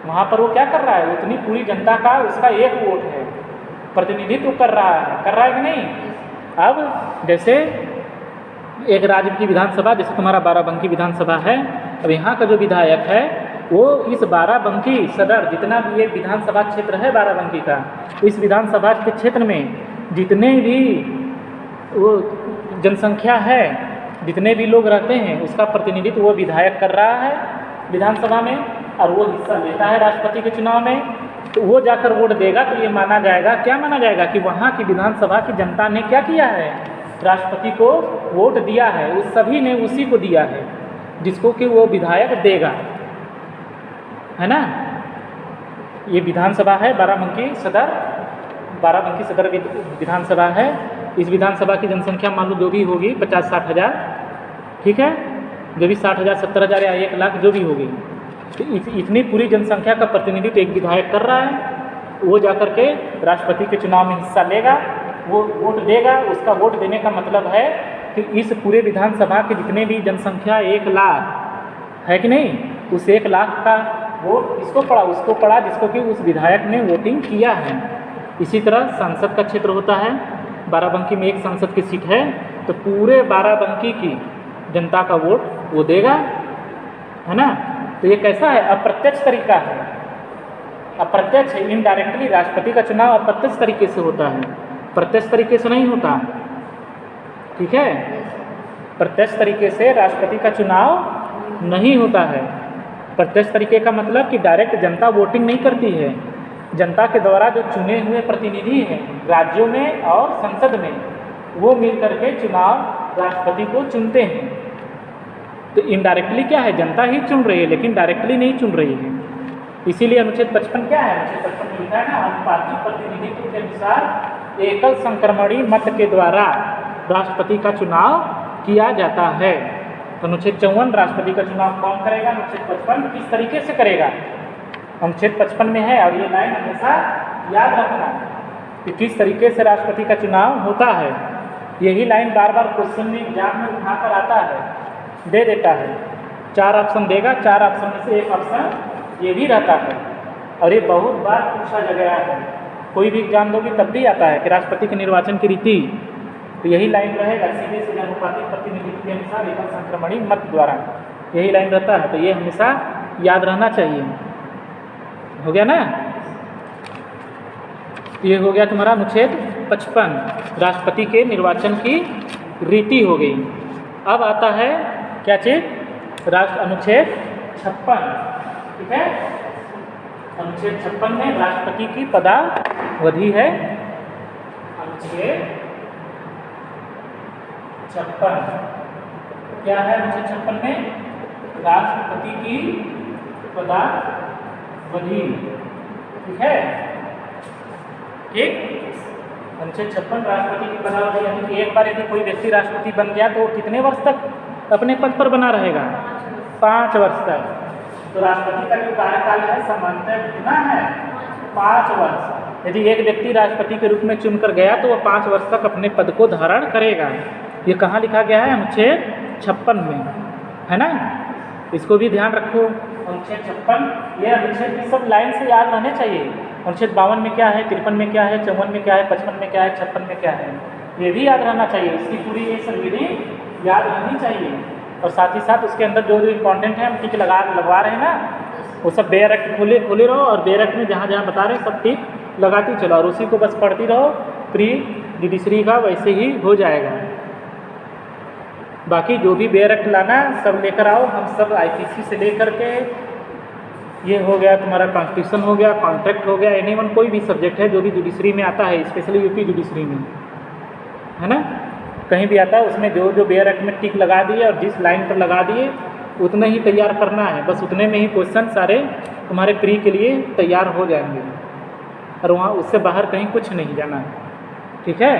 वहाँ पर वो क्या कर रहा है, उतनी पूरी जनता का उसका एक वोट है, प्रतिनिधित्व कर रहा है कि नहीं। अब जैसे एक राज्य की विधानसभा, जैसे तुम्हारा बाराबंकी विधानसभा है, अब यहाँ का जो विधायक है वो इस बाराबंकी सदर, जितना भी ये विधानसभा क्षेत्र है बाराबंकी का, इस विधानसभा के क्षेत्र में जितने भी वो जनसंख्या है, जितने भी लोग रहते हैं, उसका प्रतिनिधित्व वो विधायक कर रहा है विधानसभा में, और वो हिस्सा लेता है राष्ट्रपति के चुनाव में। तो वो जाकर वोट देगा तो ये माना जाएगा, क्या माना जाएगा कि वहाँ की विधानसभा की जनता ने क्या किया है, राष्ट्रपति को वोट दिया है, उस सभी ने उसी को दिया है जिसको कि वो विधायक देगा, है ना। ये विधानसभा है बाराबंकी सदर, बाराबंकी सदर विधानसभा है। इस विधानसभा की जनसंख्या मान लो जो भी होगी 50-60 हज़ार, ठीक है, जो भी 60 हज़ार 70 हज़ार या 1 लाख जो भी होगी, तो इतनी पूरी जनसंख्या का प्रतिनिधित्व एक विधायक कर रहा है। वो जाकर के राष्ट्रपति के चुनाव में हिस्सा लेगा, वो वोट देगा। उसका वोट देने का मतलब है कि इस पूरे विधानसभा के जितने भी जनसंख्या 1 लाख है कि नहीं, उस 1 लाख का वोट किसको पड़ा, उसको पड़ा जिसको कि उस विधायक ने वोटिंग किया है। इसी तरह संसद का क्षेत्र होता है, बाराबंकी में एक संसद की सीट है, तो पूरे बाराबंकी की जनता का वोट वो देगा, है ना। तो ये कैसा है, अप्रत्यक्ष तरीका अप्रत्यक्ष है, इनडायरेक्टली राष्ट्रपति का चुनाव अप्रत्यक्ष तरीके से होता है, प्रत्यक्ष तरीके से नहीं होता। ठीक है, प्रत्यक्ष तरीके से राष्ट्रपति का चुनाव नहीं होता है। प्रत्यक्ष तरीके का मतलब कि डायरेक्ट जनता वोटिंग नहीं करती है, जनता के द्वारा जो चुने हुए प्रतिनिधि हैं राज्यों में और संसद में, वो मिल करके चुनाव राष्ट्रपति को चुनते हैं। तो इनडायरेक्टली क्या है, जनता ही चुन रही है लेकिन डायरेक्टली नहीं चुन रही है। इसीलिए अनुच्छेद 55 क्या है, अनुच्छेद 55 में लिखा है ना, अनुपातिक प्रतिनिधित्व के अनुसार एकल संक्रमणी मत के द्वारा राष्ट्रपति का चुनाव किया जाता है। तो अनुच्छेद 54 राष्ट्रपति का चुनाव कौन करेगा, अनुच्छेद 55 किस तरीके से करेगा, अनुच्छेद 55 में है। और ये लाइन हमेशा याद रखना कि किस तरीके से राष्ट्रपति का चुनाव होता है। यही लाइन बार बार क्वेश्चन में एग्जाम में उठाकर आता है, दे देता है। 4 ऑप्शन देगा, 4 ऑप्शन में से एक ऑप्शन ये भी रहता है और ये बहुत बार पूछा गया है। कोई भी एग्जाम दोगे तब भी आता है कि राष्ट्रपति के निर्वाचन की रीति। तो यही लाइन रहेगा, सीधे सीधे अनुपातिक प्रतिनिधित्व के अनुसार एकल संक्रमणी मत द्वारा, यही लाइन रहता है। तो ये हमेशा याद रहना चाहिए। हो गया ना, ये हो गया तुम्हारा अनुच्छेद 55 राष्ट्रपति के निर्वाचन की रीति हो गई। अब आता है क्या चीज, अनुच्छेद 56। ठीक है, अनुच्छेद 56 में राष्ट्रपति की पदावधि है। अनुच्छेद 56 क्या है, अनुच्छेद 56 में राष्ट्रपति की पदावधि। ठीक है, एक अनुच्छेद 56 राष्ट्रपति की पदावधि, यानी कि एक बार यदि कोई व्यक्ति राष्ट्रपति बन गया तो वो कितने वर्ष तक अपने पद पर बना रहेगा, 5 वर्ष तक। तो राष्ट्रपति का जो कार्यकाल है सामान्यतः कितना है, 5 वर्ष। यदि एक व्यक्ति राष्ट्रपति के रूप में चुनकर गया तो वह 5 वर्ष तक अपने पद को धारण करेगा। ये कहाँ लिखा गया है, अनुच्छेद 56 में, है ना। इसको भी ध्यान रखो, अनुच्छेद 56 ये अनुच्छेद की सब लाइन से याद रहने चाहिए। अनुच्छेद 52 में क्या है, 53 में क्या है, 54 में क्या है, 55 में क्या है, 56 में क्या है, ये भी याद रहना चाहिए। इसकी पूरी ये सब विधि याद रहनी चाहिए। और साथ ही साथ उसके अंदर जो जो इम्पोर्टेंट है हम टिक लगवा रहे हैं ना, वो सब बेयर एक्ट खोले रहो और बेयर एक्ट में जहाँ जहाँ बता रहे हैं सब टिक लगाती चलो और उसी को बस पढ़ती रहो। प्री जुडिशरी का वैसे ही हो जाएगा। बाकी जो भी बेयर एक्ट लाना सब लेकर आओ, हम सब IPC से लेकर के, ये हो गया तुम्हारा कॉन्स्टिट्यूशन हो गया, कॉन्ट्रैक्ट हो गया, एनीवन कोई भी सब्जेक्ट है जो भी जुडिशरी में आता है, स्पेशली यूपी जुडिशरी में, है ना, कहीं भी आता है उसमें जो जो बेयर एक्ट में टिक लगा दिए और जिस लाइन पर लगा दिए उतने ही तैयार करना है। बस उतने में ही क्वेश्चन सारे तुम्हारे प्री के लिए तैयार हो जाएंगे और वहाँ उससे बाहर कहीं कुछ नहीं जाना। ठीक है,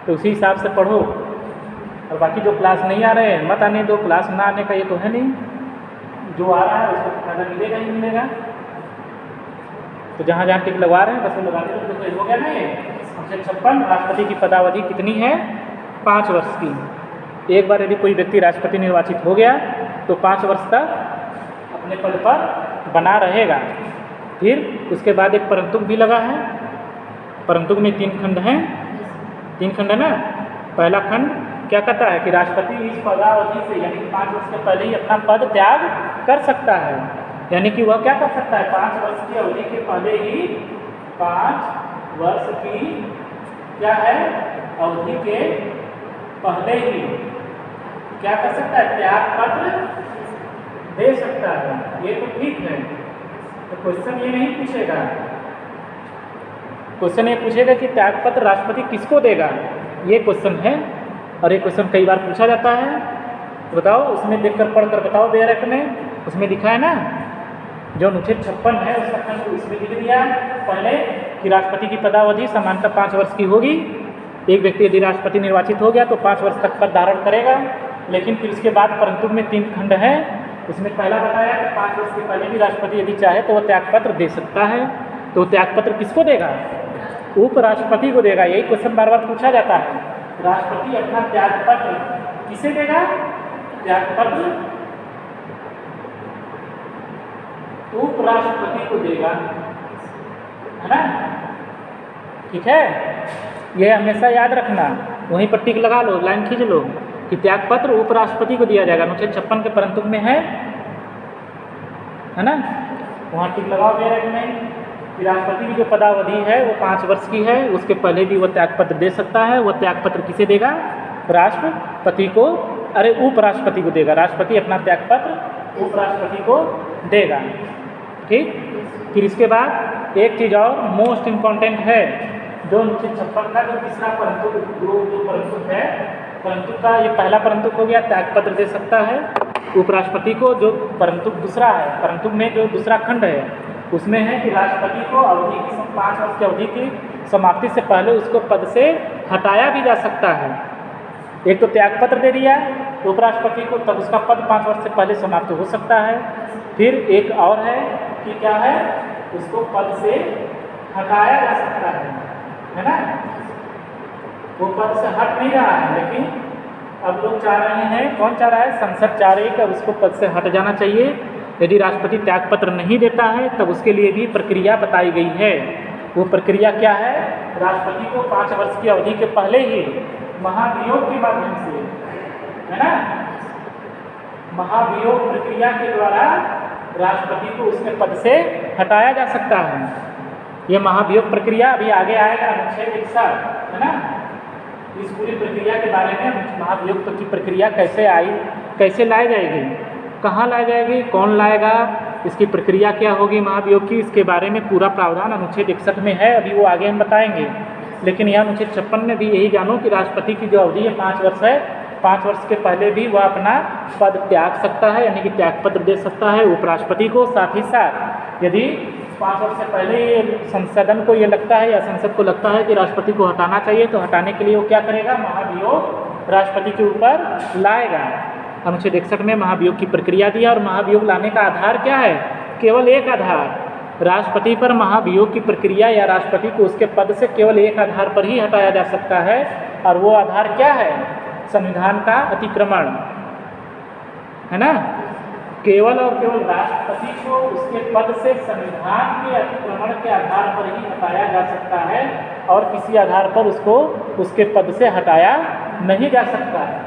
तो उसी हिसाब से पढ़ो। और बाकी जो क्लास नहीं आ रहे हैं मत आने दो, क्लास ना आने का ये तो है नहीं, जो आ रहा है उसको फायदा मिलेगा ही मिलेगा। तो जहाँ जहाँ टिक लगवा रहे हैं बस वो लगाते रहो। तो हो गया ना ये अनुच्छेद 56 राष्ट्रपति की पदावधि कितनी है, 5 वर्ष की। एक बार यदि कोई व्यक्ति राष्ट्रपति निर्वाचित हो गया तो 5 वर्ष तक अपने पद पर बना रहेगा। फिर उसके बाद एक परंतुक भी लगा है। परंतुक में 3 खंड हैं, 3 खंड है ना। पहला खंड क्या कहता है कि राष्ट्रपति इस पदावधि से यानी 5 वर्ष के पहले ही अपना पद त्याग कर सकता है। यानी कि वह क्या कर सकता है, 5 वर्ष की अवधि के पहले ही, 5 वर्ष की क्या है अवधि के पहले ही क्या कर सकता है, त्याग पत्र दे सकता है। ये तो ठीक है। तो क्वेश्चन ये नहीं पूछेगा, क्वेश्चन ये पूछेगा कि त्याग पत्र राष्ट्रपति किसको देगा, ये क्वेश्चन है। और ये क्वेश्चन कई बार पूछा जाता है। बताओ, उसमें देखकर पढ़कर बताओ बेयर एक्ट में, उसमें लिखा है ना, जो अनुच्छेद 56 है उसका खंड इसमें लिख दिया पहले कि राष्ट्रपति की पदावधि सामान्यतः 5 वर्ष की होगी। एक व्यक्ति यदि राष्ट्रपति निर्वाचित हो गया तो 5 वर्ष तक पद धारण करेगा। लेकिन फिर उसके बाद परंतु में 3 खंड है। उसमें पहला बताया कि 5 वर्ष के पहले भी राष्ट्रपति यदि चाहे तो वह त्यागपत्र दे सकता है। तो त्यागपत्र किसको देगा, उपराष्ट्रपति को देगा। यही क्वेश्चन बार बार पूछा जाता है, राष्ट्रपति अपना त्यागपत्र किसे देगा, त्यागपत्र उपराष्ट्रपति को देगा, है ना। ठीक है, ये हमेशा याद रखना। वहीं पर टिक लगा लो, लाइन खींच लो कि त्यागपत्र उपराष्ट्रपति को दिया जाएगा। अनुच्छेद 56 के परंतु में है ना। वहाँ टिक लगाओ डायरेक्ट में कि राष्ट्रपति की जो पदावधि है वो 5 वर्ष की है, उसके पहले भी वो त्यागपत्र दे सकता है। वो त्यागपत्र किसे देगा? राष्ट्रपति को, अरे उपराष्ट्रपति को देगा। राष्ट्रपति अपना त्यागपत्र उपराष्ट्रपति को देगा। ठीक। फिर इसके बाद एक चीज़ और मोस्ट इम्पॉर्टेंट है, जो 56 का जो तीसरा परंतु जो परंतु है, परंतु का ये पहला परंतु हो गया, त्यागपत्र दे सकता है उपराष्ट्रपति को। जो परंतु दूसरा है, परंतु में जो दूसरा खंड है उसमें है कि राष्ट्रपति को अवधि की 5 वर्ष की अवधि की समाप्ति से पहले उसको पद से हटाया भी जा सकता है। एक तो त्यागपत्र दे दिया उपराष्ट्रपति को, तब उसका पद 5 वर्ष से पहले समाप्त हो सकता है। फिर एक और है कि क्या है, उसको पद से हटाया जा सकता है ना। वो पद से हट नहीं रहा है, लेकिन अब लोग चाह रहे हैं, कौन चाह रहा है? संसद चाह रही है कि उसको पद से हट जाना चाहिए। यदि राष्ट्रपति त्यागपत्र नहीं देता है तब उसके लिए भी प्रक्रिया बताई गई है। वो प्रक्रिया क्या है? राष्ट्रपति को 5 वर्ष की अवधि के पहले ही महाभियोग के माध्यम से, है ना, महाभियोग प्रक्रिया के द्वारा राष्ट्रपति को उसके पद से हटाया जा सकता है। ये महाभियोग प्रक्रिया अभी आगे आएगा, अनुच्छेद 61, है ना। इस पूरी प्रक्रिया के बारे में, महाभियोग की प्रक्रिया कैसे आई, कैसे लाई जाएगी, कहाँ लाई जाएगी, कौन लाएगा, इसकी प्रक्रिया क्या होगी महाभियोग की, इसके बारे में पूरा प्रावधान अनुच्छेद 61 में है। अभी वो आगे हम बताएंगे। लेकिन यह अनुच्छेद 56 में भी यही जानो कि राष्ट्रपति की जो अवधि है 5 वर्ष है, 5 वर्ष के पहले भी वह अपना पद त्याग सकता है, यानी कि त्यागपत्र दे सकता है उपराष्ट्रपति को। साथ ही साथ यदि 5 वर्ष से पहले ये संसदन को ये लगता है या संसद को लगता है कि राष्ट्रपति को हटाना चाहिए, तो हटाने के लिए वो क्या करेगा? महाभियोग राष्ट्रपति के ऊपर लाएगा। अनुच्छेद 61 में महाभियोग की प्रक्रिया दिया, और महाभियोग लाने का आधार क्या है? केवल एक आधार, राष्ट्रपति पर महाभियोग की प्रक्रिया या राष्ट्रपति को उसके पद से केवल एक आधार पर ही हटाया जा सकता है, और वो आधार क्या है? संविधान का अतिक्रमण, है ना। केवल और केवल राष्ट्रपति को उसके पद से संविधान के अतिक्रमण के आधार पर ही हटाया जा सकता है, और किसी आधार पर उसको उसके पद से हटाया नहीं जा सकता है।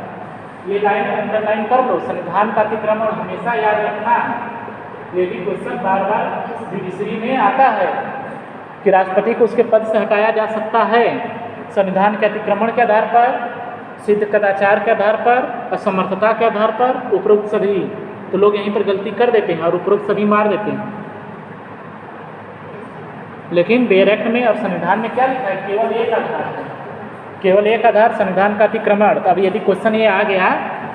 ये लाइन अंडरलाइन कर लो, संविधान का अतिक्रमण हमेशा याद रखना। ये भी क्वेश्चन बार बार जुडिशरी में आता है कि राष्ट्रपति को उसके पद से हटाया जा सकता है संविधान के अतिक्रमण के आधार पर, सिद्ध कदाचार के आधार पर, असमर्थता के आधार पर, उपरोक्त सभी। तो लोग यहीं पर गलती कर देते हैं और उपरोक्त सभी मार देते हैं। लेकिन बेयर एक्ट में और संविधान में क्या लिखा है? केवल एक आधार है, केवल एक आधार, संविधान का अतिक्रमण। तो अब यदि क्वेश्चन ये आ गया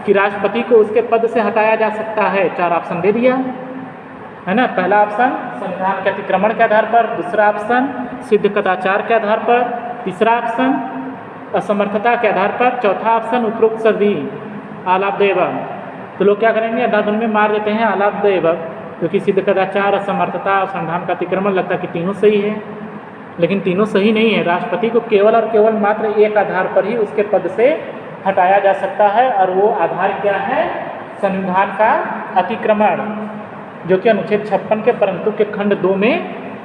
कि राष्ट्रपति को उसके पद से हटाया जा सकता है, 4 ऑप्शन दे दिया, है ना। पहला ऑप्शन संविधान के अतिक्रमण के आधार पर, दूसरा ऑप्शन सिद्ध कदाचार के आधार पर, तीसरा ऑप्शन असमर्थता के आधार पर, चौथा ऑप्शन उपरोक्त सभी आलापदेव। तो लोग क्या करेंगे? अंधाधुन में मार देते हैं आलापदेव, क्योंकि सिद्ध कदाचार, असमर्थता और संविधान का अतिक्रमण लगता है कि तीनों सही है, लेकिन तीनों सही नहीं है। राष्ट्रपति को केवल और केवल मात्र एक आधार पर ही उसके पद से हटाया जा सकता है, और वो आधार क्या है? संविधान का अतिक्रमण, जो कि अनुच्छेद 56 के परंतु के खंड 2 में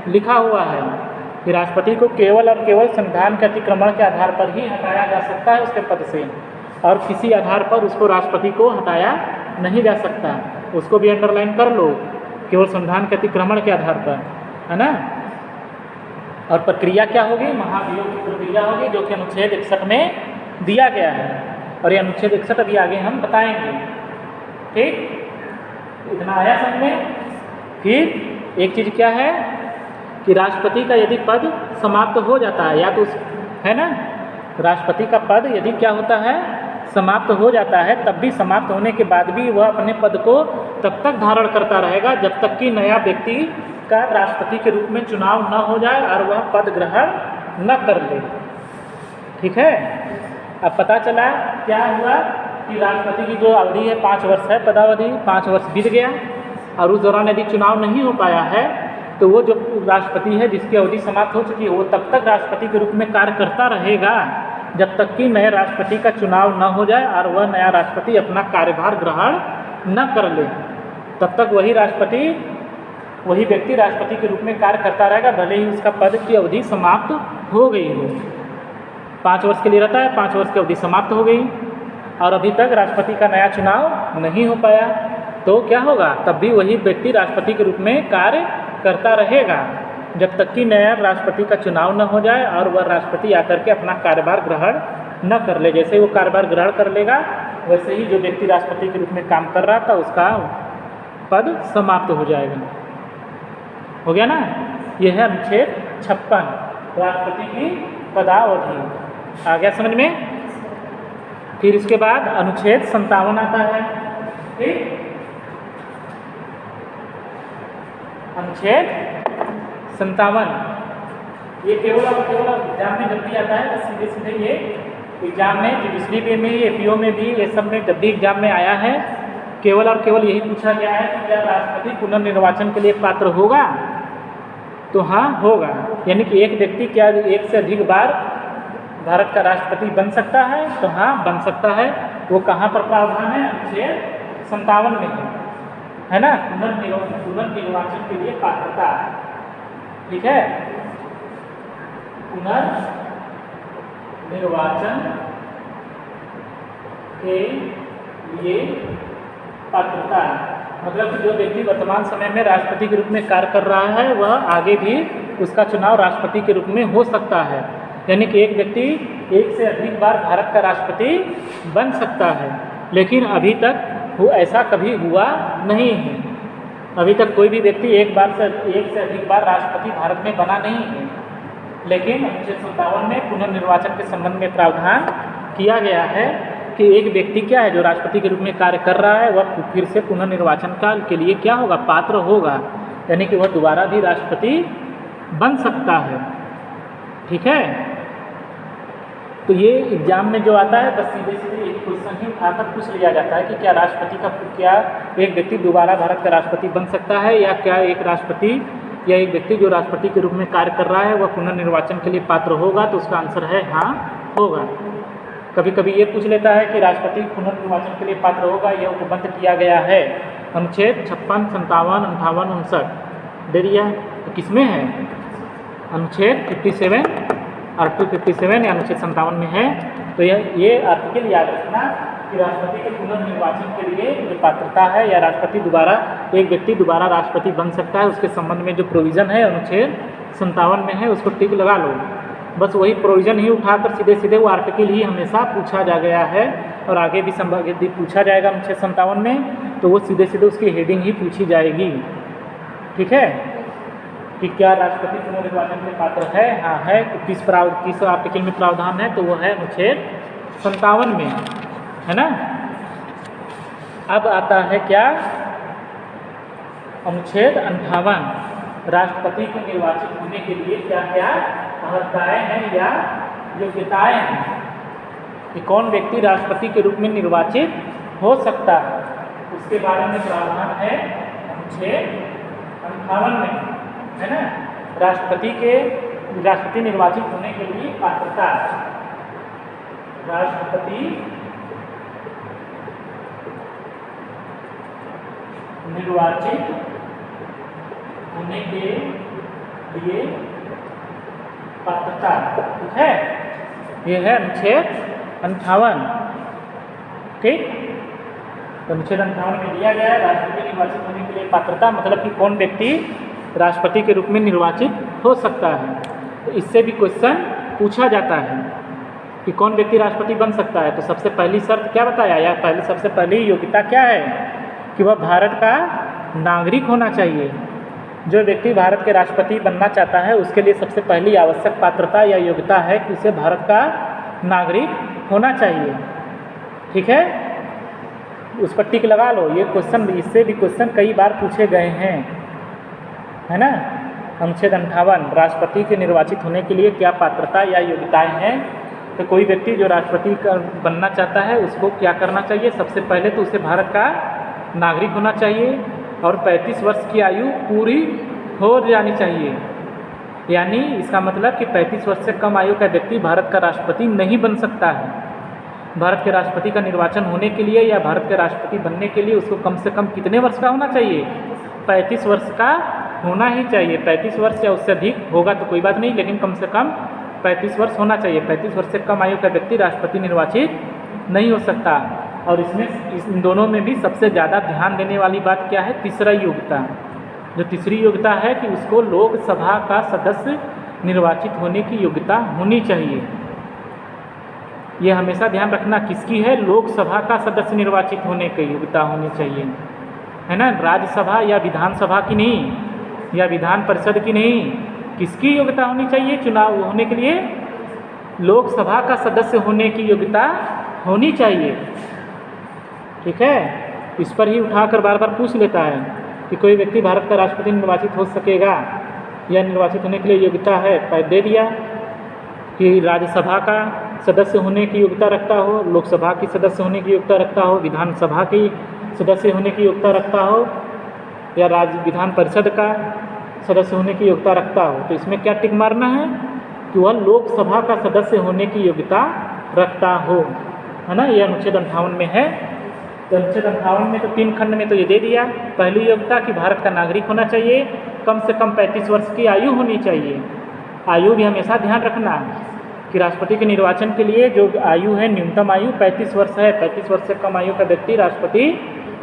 लिखा हुआ है कि राष्ट्रपति को केवल और केवल संविधान के अतिक्रमण के आधार पर ही हटाया जा सकता है उसके पद से, और किसी आधार पर उसको राष्ट्रपति को हटाया नहीं जा सकता। उसको भी अंडरलाइन कर लो, केवल संविधान के अतिक्रमण के आधार पर, है ना। और प्रक्रिया क्या होगी? महाभियोग की प्रक्रिया होगी, जो कि अनुच्छेद 61 में दिया गया है, और ये अनुच्छेद 61 अभी आगे हम बताएंगे। ठीक, इतना आया समझ में। फिर एक चीज़ क्या है कि राष्ट्रपति का यदि पद समाप्त हो जाता है, या तो है ना, राष्ट्रपति का पद यदि क्या होता है? समाप्त हो जाता है, तब भी समाप्त होने के बाद भी वह अपने पद को तब तक धारण करता रहेगा जब तक कि नया व्यक्ति का राष्ट्रपति के रूप में चुनाव न हो जाए और वह पद ग्रहण न कर ले। ठीक है। अब पता चला क्या हुआ कि राष्ट्रपति की जो अवधि है 5 वर्ष है, पदावधि 5 वर्ष बीत गया, और उस दौरान यदि चुनाव नहीं हो पाया है तो वो जो राष्ट्रपति है जिसकी अवधि समाप्त हो चुकी है, वो तब तक राष्ट्रपति के रूप में कार्य करता रहेगा जब तक कि नए राष्ट्रपति का चुनाव न हो जाए और वह नया राष्ट्रपति अपना कार्यभार ग्रहण न कर ले। तब तक वही राष्ट्रपति, वही व्यक्ति राष्ट्रपति के रूप में कार्य करता रहेगा, भले ही उसका पद की अवधि समाप्त हो गई हो। 5 वर्ष के लिए रहता है, 5 वर्ष की अवधि समाप्त हो गई और अभी तक राष्ट्रपति का नया चुनाव नहीं हो पाया, तो क्या होगा? तब भी वही व्यक्ति राष्ट्रपति के रूप में कार्य करता रहेगा जब तक कि नया राष्ट्रपति का चुनाव न हो जाए और वह राष्ट्रपति आकर के अपना कार्यभार ग्रहण न कर ले। जैसे वो कार्यभार ग्रहण कर लेगा वैसे ही जो व्यक्ति राष्ट्रपति के रूप में काम कर रहा था उसका पद समाप्त हो जाएगा। हो गया ना। यह है अनुच्छेद 56 राष्ट्रपति की पदावधि। आ गया समझ में। फिर इसके बाद अनुच्छेद 57 आता है। ठीक, अनुच्छेद 57 ये केवल और केवल एग्जाम में जब भी आता है तो सीधे सीधे ये एग्जाम में जुडिशरी में भी एपीओ में भी ये सब में जब भी एग्जाम में आया है केवल और केवल यही पूछा गया है कि क्या राष्ट्रपति पुनर्निर्वाचन के लिए पात्र होगा। तो हाँ होगा, यानी कि एक व्यक्ति क्या एक से अधिक बार भारत का राष्ट्रपति बन सकता है। तो हाँ बन सकता है। वो कहाँ पर प्रावधान है? अनुच्छेद 57 में है ना। पुनर्निर्वाचन के लिए पात्रता। ठीक है, पुनर्निर्वाचन के लिए पात्रता मतलब कि जो व्यक्ति वर्तमान समय में राष्ट्रपति के रूप में कार्य कर रहा है वह आगे भी उसका चुनाव राष्ट्रपति के रूप में हो सकता है। यानी कि एक व्यक्ति एक से अधिक बार भारत का राष्ट्रपति बन सकता है, लेकिन अभी तक वो ऐसा कभी हुआ नहीं है। अभी तक कोई भी व्यक्ति एक से अधिक बार राष्ट्रपति भारत में बना नहीं है। लेकिन अनुच्छेद 57 में पुनर्निर्वाचन के संबंध में प्रावधान किया गया है कि एक व्यक्ति क्या है जो राष्ट्रपति के रूप में कार्य कर रहा है वह फिर से पुनर्निर्वाचन काल के लिए क्या होगा? पात्र होगा, यानी कि वह दोबारा भी राष्ट्रपति बन सकता है। ठीक है, तो ये एग्जाम में जो आता है बस सीधे सीधे एक क्वेश्चन ही उठाकर पूछ लिया जाता है कि क्या राष्ट्रपति का क्या एक व्यक्ति दोबारा भारत का राष्ट्रपति बन सकता है, या क्या एक राष्ट्रपति या एक व्यक्ति जो राष्ट्रपति के रूप में कार्य कर रहा है वह पुनर्निर्वाचन के लिए पात्र होगा। तो उसका आंसर है हाँ होगा। कभी कभी ये पूछ लेता है कि राष्ट्रपति पुनर्निर्वाचन के लिए पात्र होगा, यह उपबंध किया गया है अनुच्छेद 56, 57, 58, 59 दे दिया है। तो किसमें है? अनुच्छेद 57 आर्टिकल 57 या अनुच्छेद 57 में है। तो ये आर्टिकल याद रखना कि राष्ट्रपति के पुनर्निर्वाचन के लिए जो पात्रता है या राष्ट्रपति दोबारा एक व्यक्ति दोबारा राष्ट्रपति बन सकता है उसके संबंध में जो प्रोविज़न है अनुच्छेद 57 में है उसको टिक लगा लो। बस वही प्रोविज़न ही उठाकर सीधे सीधे वो आर्टिकल ही हमेशा पूछा जा गया है और आगे भी संभावित पूछा जाएगा अनुच्छेद 57 में। तो वो सीधे सीधे उसकी हेडिंग ही पूछी जाएगी। ठीक है, कि क्या राष्ट्रपति पुनर्निर्वाचन के पात्र है? हाँ है। तो किस आर्टिकल में प्रावधान है? तो वो है अनुच्छेद 57 में, है ना। अब आता है क्या? अनुच्छेद 58 राष्ट्रपति के निर्वाचित होने के लिए क्या क्या अर्हताएं हैं या योग्यताएं हैं कि कौन व्यक्ति राष्ट्रपति के रूप में निर्वाचित हो सकता है, उसके बारे में प्रावधान है अनुच्छेद 58 में, है ना। राष्ट्रपति निर्वाचित होने के लिए पात्रता। राष्ट्रपति निर्वाचित होने के लिए पात्रता। ठीक है, ये है अनुच्छेद 58। ठीक, तो अनुच्छेद 58 में दिया गया है राष्ट्रपति निर्वाचित होने के लिए पात्रता मतलब कि कौन व्यक्ति राष्ट्रपति के रूप में निर्वाचित हो सकता है। तो इससे भी क्वेश्चन पूछा जाता है कि कौन व्यक्ति राष्ट्रपति बन सकता है। तो सबसे पहली शर्त क्या बताया, या सबसे पहली योग्यता क्या है कि वह भारत का नागरिक होना चाहिए। जो व्यक्ति भारत के राष्ट्रपति बनना चाहता है उसके लिए सबसे पहली आवश्यक पात्रता या योग्यता है कि उसे भारत का नागरिक होना चाहिए। ठीक है, उस पर टिक लगा लो। ये क्वेश्चन, इससे भी क्वेश्चन कई बार पूछे गए हैं, है ना। अनुच्छेद 58 राष्ट्रपति के निर्वाचित होने के लिए क्या पात्रता या योग्यताएं हैं। तो कोई व्यक्ति जो राष्ट्रपति का बनना चाहता है उसको क्या करना चाहिए? सबसे पहले तो उसे भारत का नागरिक होना चाहिए और 35 वर्ष की आयु पूरी हो जानी चाहिए। यानी इसका मतलब कि 35 वर्ष से कम आयु का व्यक्ति भारत का राष्ट्रपति नहीं बन सकता है। भारत के राष्ट्रपति का निर्वाचन होने के लिए या भारत के राष्ट्रपति बनने के लिए उसको कम से कम कितने वर्ष का होना चाहिए? 35 वर्ष का होना ही चाहिए। 35 वर्ष या उससे अधिक होगा तो कोई बात नहीं, लेकिन कम से कम 35 वर्ष होना चाहिए। 35 वर्ष से कम आयु का व्यक्ति राष्ट्रपति निर्वाचित नहीं हो सकता। और इन दोनों में भी सबसे ज़्यादा ध्यान देने वाली बात क्या है? तीसरा योग्यता। जो तीसरी योग्यता है कि उसको लोकसभा का सदस्य निर्वाचित होने की योग्यता होनी चाहिए। ये हमेशा ध्यान रखना, किसकी है? लोकसभा का सदस्य निर्वाचित होने की योग्यता होनी चाहिए, है ना। राज्यसभा या विधानसभा की नहीं, या विधान परिषद की नहीं, किसकी योग्यता होनी चाहिए चुनाव होने के लिए? लोकसभा का सदस्य होने की योग्यता होनी चाहिए। ठीक है, इस पर ही उठाकर बार बार पूछ लेता है कि कोई व्यक्ति भारत का राष्ट्रपति निर्वाचित हो सकेगा या निर्वाचित होने के लिए योग्यता है, पर दे दिया कि राज्यसभा का सदस्य होने की योग्यता रखता हो, लोकसभा की सदस्य होने की योग्यता रखता हो, विधानसभा की सदस्य होने की योग्यता रखता हो, या राज्य विधान परिषद का सदस्य होने की योग्यता रखता हो। तो इसमें क्या टिक मारना है कि वह लोकसभा का सदस्य होने की योग्यता रखता हो, है ना। यह अनुच्छेद 58 में है। तो अनुच्छेद 58 में तो 3 खंड में तो ये दे दिया। पहली योग्यता कि भारत का नागरिक होना चाहिए, कम से कम 35 वर्ष की आयु होनी चाहिए। आयु भी हमेशा ध्यान रखना कि राष्ट्रपति के निर्वाचन के लिए जो आयु है, न्यूनतम आयु 35 वर्ष है। 35 वर्ष से कम आयु का व्यक्ति राष्ट्रपति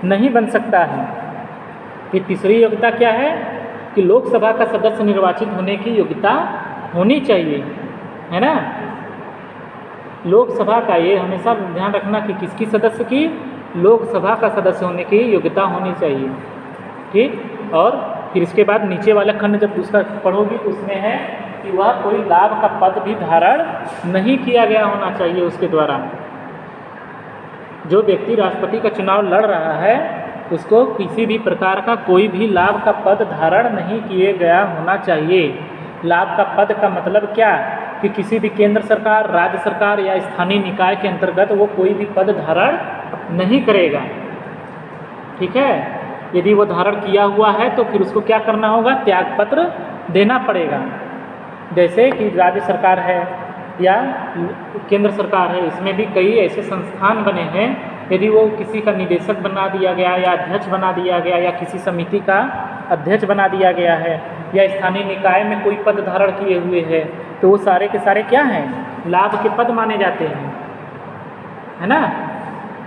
नहीं बन सकता है। फिर तीसरी योग्यता क्या है कि लोकसभा का सदस्य निर्वाचित होने की योग्यता होनी चाहिए, है ना। लोकसभा का ये हमेशा ध्यान रखना कि किसकी सदस्य की? लोकसभा का सदस्य होने की योग्यता होनी चाहिए। ठीक, और फिर इसके बाद नीचे वाला खंड जब दूसरा पढ़ोगी तो उसमें है कि वह कोई लाभ का पद भी धारण नहीं किया गया होना चाहिए उसके द्वारा। जो व्यक्ति राष्ट्रपति का चुनाव लड़ रहा है उसको किसी भी प्रकार का कोई भी लाभ का पद धारण नहीं किए गया होना चाहिए। लाभ का पद का मतलब क्या कि किसी भी केंद्र सरकार, राज्य सरकार या स्थानीय निकाय के अंतर्गत वो कोई भी पद धारण नहीं करेगा। ठीक है, यदि वो धारण किया हुआ है तो फिर उसको क्या करना होगा? त्यागपत्र देना पड़ेगा। जैसे कि राज्य सरकार है या केंद्र सरकार है, इसमें भी कई ऐसे संस्थान बने हैं, यदि वो किसी का निदेशक बना दिया गया या अध्यक्ष बना दिया गया या किसी समिति का अध्यक्ष बना दिया गया है या स्थानीय निकाय में कोई पद धारण किए हुए है, तो वो सारे के सारे क्या हैं? लाभ के पद माने जाते हैं, है ना।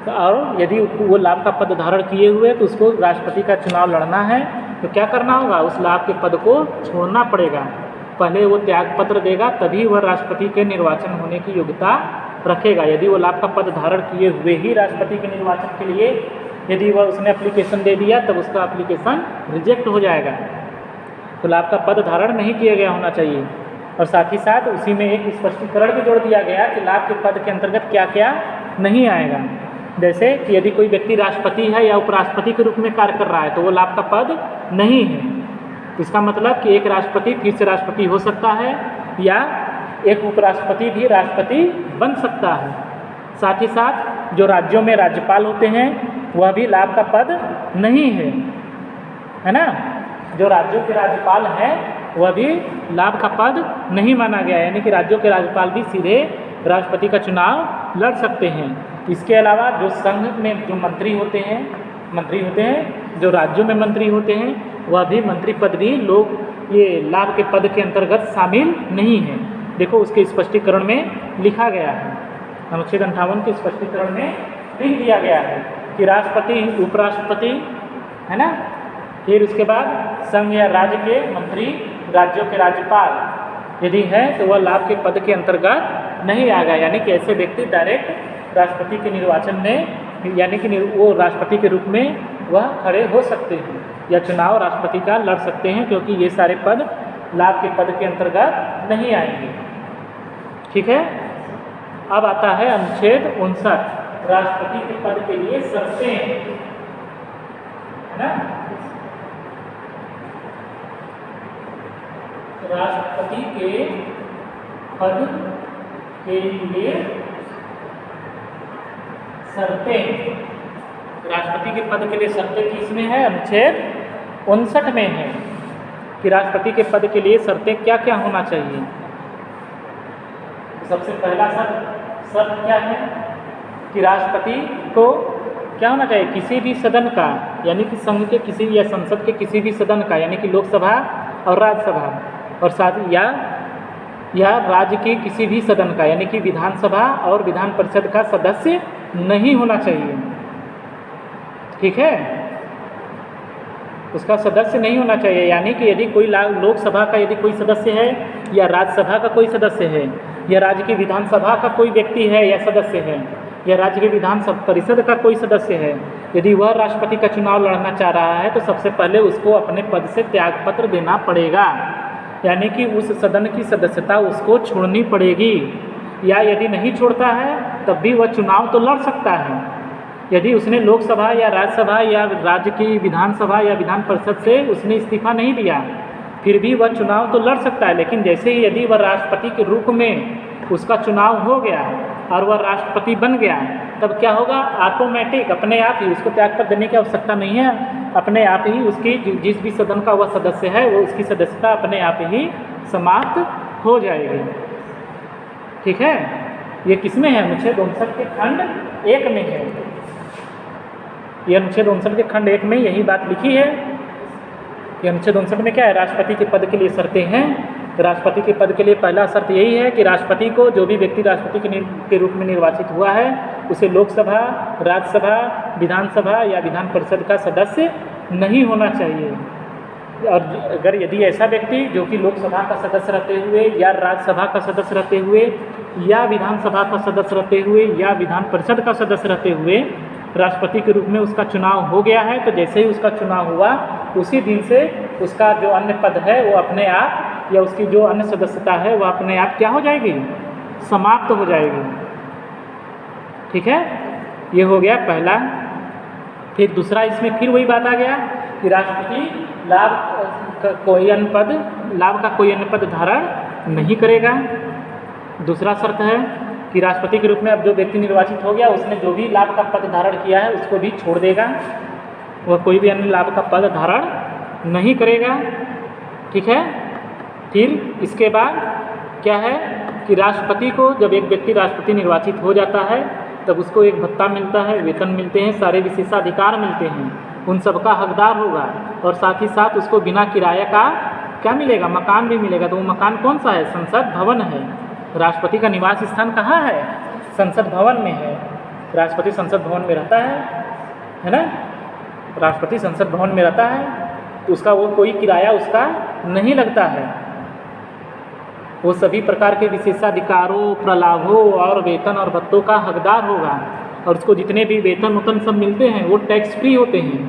तो और यदि वो लाभ का पद धारण किए हुए तो उसको राष्ट्रपति का चुनाव लड़ना है तो क्या करना होगा? उस लाभ के पद को छोड़ना पड़ेगा। पहले वो त्यागपत्र देगा तभी वह राष्ट्रपति के निर्वाचन होने की योग्यता रखेगा। यदि वो लाभ का पद धारण किए हुए ही राष्ट्रपति के निर्वाचन के लिए यदि वह उसने एप्लीकेशन दे दिया तब उसका एप्लीकेशन रिजेक्ट हो जाएगा। तो लाभ का पद धारण नहीं किया गया होना चाहिए। और साथ ही साथ उसी में एक स्पष्टीकरण भी जोड़ दिया गया कि लाभ के पद के अंतर्गत क्या क्या नहीं आएगा। जैसे कि यदि कोई व्यक्ति राष्ट्रपति है या उपराष्ट्रपति के रूप में कार्य कर रहा है तो वो लाभ का पद नहीं है। तो इसका मतलब कि एक राष्ट्रपति फिर से राष्ट्रपति हो सकता है या एक उपराष्ट्रपति भी राष्ट्रपति बन सकता है। साथ ही साथ जो राज्यों में राज्यपाल होते हैं वह भी लाभ का पद नहीं है ना। जो राज्यों के राज्यपाल हैं वह भी लाभ का पद नहीं माना गया, यानी कि राज्यों के राज्यपाल भी सीधे राष्ट्रपति का चुनाव लड़ सकते हैं। इसके अलावा जो संघ में जो मंत्री होते हैं जो राज्यों में मंत्री होते हैं वह भी मंत्री पद भी लोग ये लाभ के पद के अंतर्गत शामिल नहीं है। देखो उसके स्पष्टीकरण में लिखा गया है, अनुच्छेद 58 के स्पष्टीकरण में लिख दिया गया है कि राष्ट्रपति, उपराष्ट्रपति, है ना, फिर उसके बाद संघ या राज्य के मंत्री, राज्यों के राज्यपाल यदि है तो वह लाभ के पद के अंतर्गत नहीं आएगा। यानी कि ऐसे व्यक्ति डायरेक्ट राष्ट्रपति के निर्वाचन में यानी कि वो राष्ट्रपति के रूप में वह खड़े हो सकते हैं या चुनाव राष्ट्रपति का लड़ सकते हैं, क्योंकि ये सारे पद लाभ के पद के अंतर्गत नहीं आएंगे। ठीक है, अब आता है अनुच्छेद 59, राष्ट्रपति के पद के लिए शर्तें, है ना। राष्ट्रपति के पद के लिए शर्तें, राष्ट्रपति के पद के लिए शर्तें किसमें है? अनुच्छेद 59 में है कि राष्ट्रपति के पद के लिए शर्तें क्या क्या होना चाहिए। सबसे पहला शर्त क्या है कि राष्ट्रपति को क्या होना चाहिए? किसी भी सदन का, यानी कि संघ के किसी या संसद के किसी भी सदन का, यानी कि लोकसभा और राज्यसभा, और साथ या राज्य के किसी भी सदन का, यानी कि विधानसभा और विधान परिषद का सदस्य नहीं होना चाहिए। ठीक है, उसका सदस्य नहीं होना चाहिए। यानी कि यदि कोई लोकसभा का यदि कोई सदस्य है या राज्यसभा का कोई सदस्य है या राज्य की विधानसभा का कोई व्यक्ति है या सदस्य है या राज्य के विधान परिषद का कोई सदस्य है, यदि वह राष्ट्रपति का चुनाव लड़ना चाह रहा है तो सबसे पहले उसको अपने पद से त्यागपत्र देना पड़ेगा। यानी कि उस सदन की सदस्यता उसको छोड़नी पड़ेगी, या यदि नहीं छोड़ता है तब भी वह चुनाव तो लड़ सकता है। यदि उसने लोकसभा या राज्यसभा या राज्य की विधानसभा या विधान परिषद से उसने इस्तीफा नहीं दिया, फिर भी वह चुनाव तो लड़ सकता है। लेकिन जैसे ही यदि वह राष्ट्रपति के रूप में उसका चुनाव हो गया और वह राष्ट्रपति बन गया, तब क्या होगा, ऑटोमेटिक अपने आप ही उसको त्यागपत्र देने की आवश्यकता नहीं है, अपने आप ही उसकी जिस भी सदन का वह सदस्य है वो उसकी सदस्यता अपने आप ही समाप्त हो जाएगी। ठीक है, ये किसमें है? अनुच्छेद 59 के खंड 1 में है। ये अनुच्छेद 59 के खंड 1 में यही बात लिखी है कि अनुच्छेद 59 में क्या है, राष्ट्रपति के पद के लिए शर्तें हैं। तो राष्ट्रपति के पद के लिए पहला शर्त यही है कि राष्ट्रपति को, जो भी व्यक्ति राष्ट्रपति के रूप में निर्वाचित हुआ है, उसे लोकसभा, राज्यसभा, विधानसभा या विधान परिषद का सदस्य नहीं होना चाहिए। और अगर यदि ऐसा व्यक्ति जो कि लोकसभा का सदस्य रहते हुए या राज्यसभा का सदस्य रहते हुए या विधानसभा का सदस्य रहते हुए या विधान परिषद का सदस्य रहते हुए राष्ट्रपति के रूप में उसका चुनाव हो गया है, तो जैसे ही उसका चुनाव हुआ उसी दिन से उसका जो अन्य पद है वो अपने आप, या उसकी जो अन्य सदस्यता है वो अपने आप क्या हो जाएगी, समाप्त हो जाएगी। ठीक है, ये हो गया पहला। फिर दूसरा, इसमें फिर वही बात आ गया कि राष्ट्रपति लाभ का कोई अन्य पद धारण नहीं करेगा। दूसरा शर्त है कि राष्ट्रपति के रूप में अब जो व्यक्ति निर्वाचित हो गया उसने जो भी लाभ का पद धारण किया है उसको भी छोड़ देगा, वह कोई भी अन्य लाभ का पद धारण नहीं करेगा। ठीक है, फिर इसके बाद क्या है कि राष्ट्रपति को, जब एक व्यक्ति राष्ट्रपति निर्वाचित हो जाता है तब उसको एक भत्ता मिलता है, वेतन मिलते हैं, सारे विशेषाधिकार मिलते हैं, उन सब का हकदार होगा। और साथ ही साथ उसको बिना किराए का क्या मिलेगा, मकान भी मिलेगा। तो वो मकान कौन सा है? संसद भवन है। राष्ट्रपति का निवास स्थान कहाँ है? संसद भवन में है। राष्ट्रपति संसद भवन में रहता है ना, राष्ट्रपति संसद भवन में रहता है, तो उसका वो कोई किराया उसका नहीं लगता है। वो सभी प्रकार के विशेषाधिकारों, प्रलाभों और वेतन और भत्तों का हकदार होगा। और उसको जितने भी वेतन सब मिलते हैं वो टैक्स फ्री होते हैं।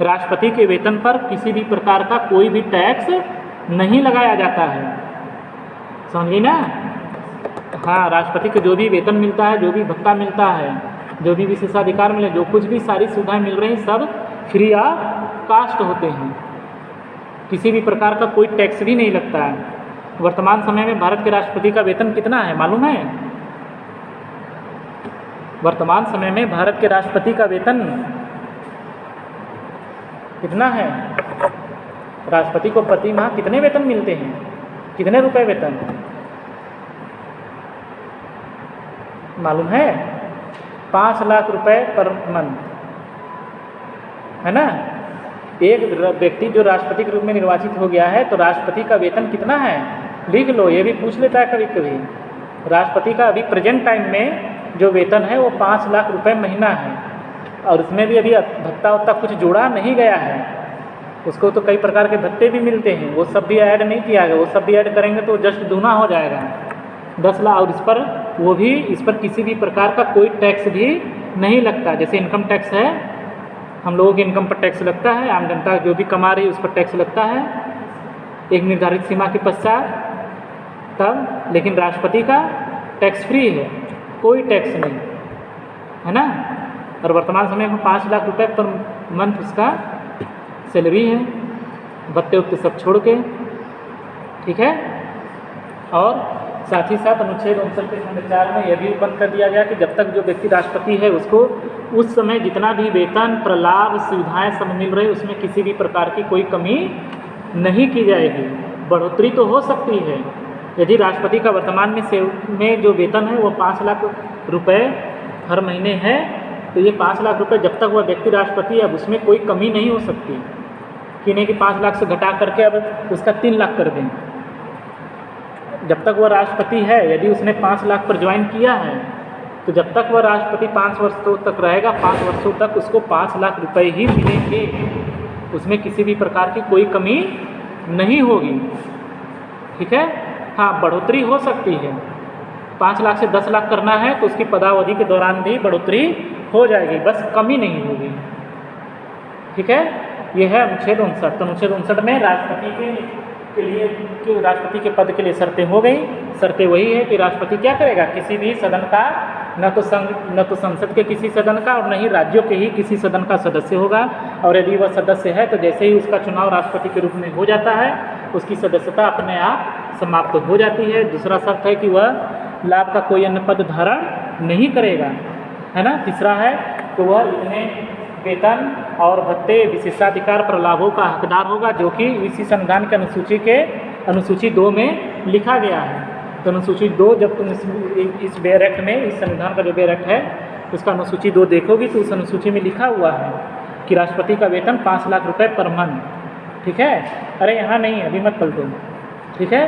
राष्ट्रपति के वेतन पर किसी भी प्रकार का कोई भी टैक्स नहीं लगाया जाता है, समझिए ना। हाँ, राष्ट्रपति को जो भी वेतन मिलता है, जो भी भत्ता मिलता है, जो भी विशेषाधिकार मिले, जो कुछ भी सारी सुविधाएं मिल रही सब फ्री ऑफ कास्ट होते हैं, किसी भी प्रकार का कोई टैक्स भी नहीं लगता है। वर्तमान समय में भारत के राष्ट्रपति का वेतन कितना है मालूम है? वर्तमान समय में भारत के राष्ट्रपति का वेतन कितना है? राष्ट्रपति को प्रति माह कितने वेतन मिलते हैं? कितने रुपए वेतन मालूम है? 5 लाख रुपए पर मंथ, है ना। एक व्यक्ति जो राष्ट्रपति के रूप में निर्वाचित हो गया है तो राष्ट्रपति का वेतन कितना है लिख लो, ये भी पूछ लेता है कभी कभी। राष्ट्रपति का अभी प्रेजेंट टाइम में जो वेतन है वो 5 लाख रुपए महीना है, और उसमें भी अभी भत्ता वत्ता कुछ जोड़ा नहीं गया है। उसको तो कई प्रकार के भत्ते भी मिलते हैं, वो सब भी ऐड नहीं किया गया। वो सब भी ऐड करेंगे तो जस्ट दूना हो जाएगा 10 लाख। और इस पर किसी भी प्रकार का कोई टैक्स भी नहीं लगता। जैसे इनकम टैक्स है, हम लोगों के इनकम पर टैक्स लगता है, आम जनता जो भी कमा रही है उस पर टैक्स लगता है एक निर्धारित सीमा के पश्चात तब। लेकिन राष्ट्रपति का टैक्स फ्री है, कोई टैक्स नहीं, है ना। और वर्तमान समय में 5 लाख रुपए पर मंथ उसका सैलरी है, भत्ते उत्ते सब छोड़ के। ठीक है, और साथ ही साथ अनुच्छेद 59 के खंड 4 में यह भी बंद कर दिया गया कि जब तक जो व्यक्ति राष्ट्रपति है उसको उस समय जितना भी वेतन, प्रलाभ, सुविधाएं सब मिल रही उसमें किसी भी प्रकार की कोई कमी नहीं की जाएगी। बढ़ोतरी तो हो सकती है। यदि राष्ट्रपति का वर्तमान में जो वेतन है वो 5 लाख रुपए हर महीने है, तो ये 5 लाख रुपए जब तक वह व्यक्ति राष्ट्रपति है अब उसमें कोई कमी नहीं हो सकती कि नहीं कि 5 लाख से घटा करके अब उसका 3 लाख कर दें। जब तक वह राष्ट्रपति है, यदि उसने 5 लाख पर ज्वाइन किया है तो जब तक वह राष्ट्रपति 5 वर्षों तक रहेगा, 5 वर्षों तक उसको 5 लाख रुपए ही मिलेंगे। उसमें किसी भी प्रकार की कोई कमी नहीं होगी। ठीक है। हाँ, बढ़ोतरी हो सकती है। 5 लाख से 10 लाख करना है तो उसकी पदावधि के दौरान भी बढ़ोतरी हो जाएगी, बस कमी नहीं होगी। ठीक है। यह है अनुच्छेद 59। तो अनुच्छेद 59 में राष्ट्रपति के लिए राष्ट्रपति के पद के लिए शर्तें हो गई। शर्तें वही है कि राष्ट्रपति क्या करेगा, किसी भी सदन का न तो संसद के किसी सदन का और न ही राज्यों के ही किसी सदन का सदस्य होगा। और यदि वह सदस्य है तो जैसे ही उसका चुनाव राष्ट्रपति के रूप में हो जाता है उसकी सदस्यता अपने आप समाप्त हो जाती है। दूसरा शर्त है कि वह लाभ का कोई अन्य पद धारण नहीं करेगा, है ना। तीसरा है कि वह इतने वेतन और भत्ते विशेषाधिकार पर लाभों का हकदार होगा जो कि इसी संविधान के अनुसूची 2 में लिखा गया है। तो अनुसूची 2 जब तुम इस बेयर एक्ट में, इस संविधान का जो बेयर एक्ट है उसका अनुसूची 2 देखोगी तो उस अनुसूची में लिखा हुआ है कि राष्ट्रपति का वेतन 5 लाख रुपए पर मंथ। ठीक है। अरे यहाँ नहीं है, अभी मत पलटो। ठीक है।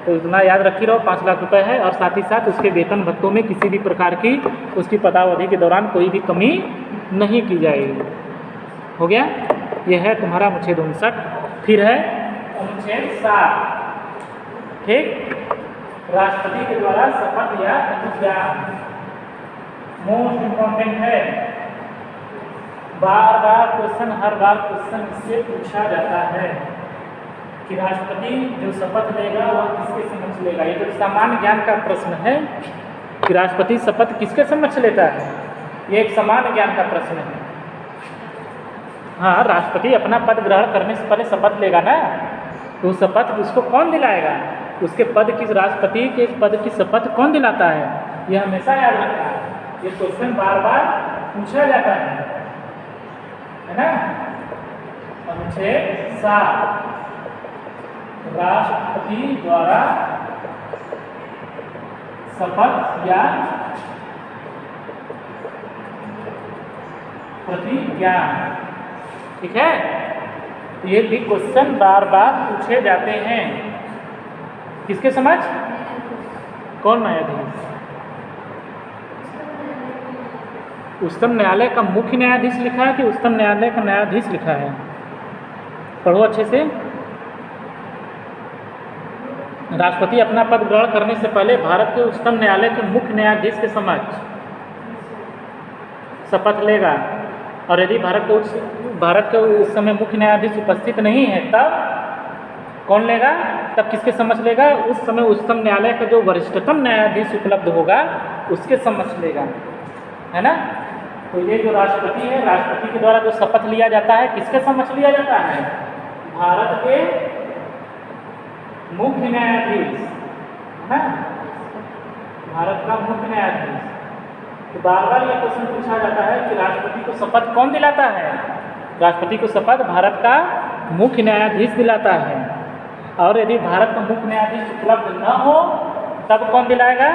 तो इतना याद रखी रहो, 5 लाख रुपए है और साथ ही साथ उसके वेतन भत्तों में किसी भी प्रकार की उसकी पदावधि के दौरान कोई भी कमी नहीं की जाएगी। हो गया। यह है तुम्हारा अनुच्छेद 59। फिर है अनुच्छेद 60। ठीक। राष्ट्रपति के द्वारा शपथ या प्रतिज्ञा मोस्ट इम्पोर्टेंट है। बार बार क्वेश्चन, हर बार क्वेश्चन इससे पूछा जाता है कि राष्ट्रपति जो शपथ लेगा वह किसके समक्ष लेगा। ये तो सामान्य ज्ञान का प्रश्न है कि राष्ट्रपति शपथ किसके समक्ष लेता है। ये एक सामान्य ज्ञान का प्रश्न है। हाँ, राष्ट्रपति अपना पद ग्रहण करने से पहले शपथ लेगा ना, तो शपथ उसको कौन दिलाएगा, उसके पद की, राष्ट्रपति के पद की शपथ कौन दिलाता है, यह हमेशा याद रखना है। ये क्वेश्चन बार बार पूछा जाता है ना। अनुच्छेद 60 राष्ट्रपति द्वारा शपथ या प्रतिज्ञा। ठीक है। ये भी क्वेश्चन बार बार पूछे जाते हैं। किसके समझ? कौन न्यायाधीश? उच्चतम न्यायालय का मुख्य न्यायाधीश लिखा है कि उच्चतम न्यायालय का न्यायाधीश लिखा है? पढ़ो अच्छे से। राष्ट्रपति अपना पद ग्रहण करने से पहले भारत के उच्चतम न्यायालय के मुख्य न्यायाधीश के समक्ष शपथ लेगा। और यदि भारत के उस समय मुख्य न्यायाधीश उपस्थित नहीं है तब कौन लेगा? तब किसके समक्ष लेगा? उस समय उच्चतम न्यायालय का जो वरिष्ठतम न्यायाधीश उपलब्ध होगा उसके समक्ष लेगा, है ना। तो ये जो राष्ट्रपति है, राष्ट्रपति के द्वारा जो शपथ लिया जाता है किसके समक्ष लिया जाता है? भारत के मुख्य न्यायाधीश, है ना, भारत का मुख्य न्यायाधीश। तो बार बार यह क्वेश्चन पूछा जाता है कि राष्ट्रपति को शपथ कौन दिलाता है? राष्ट्रपति को शपथ भारत का मुख्य न्यायाधीश दिलाता है। और यदि भारत का मुख्य न्यायाधीश उपलब्ध न हो तब कौन दिलाएगा?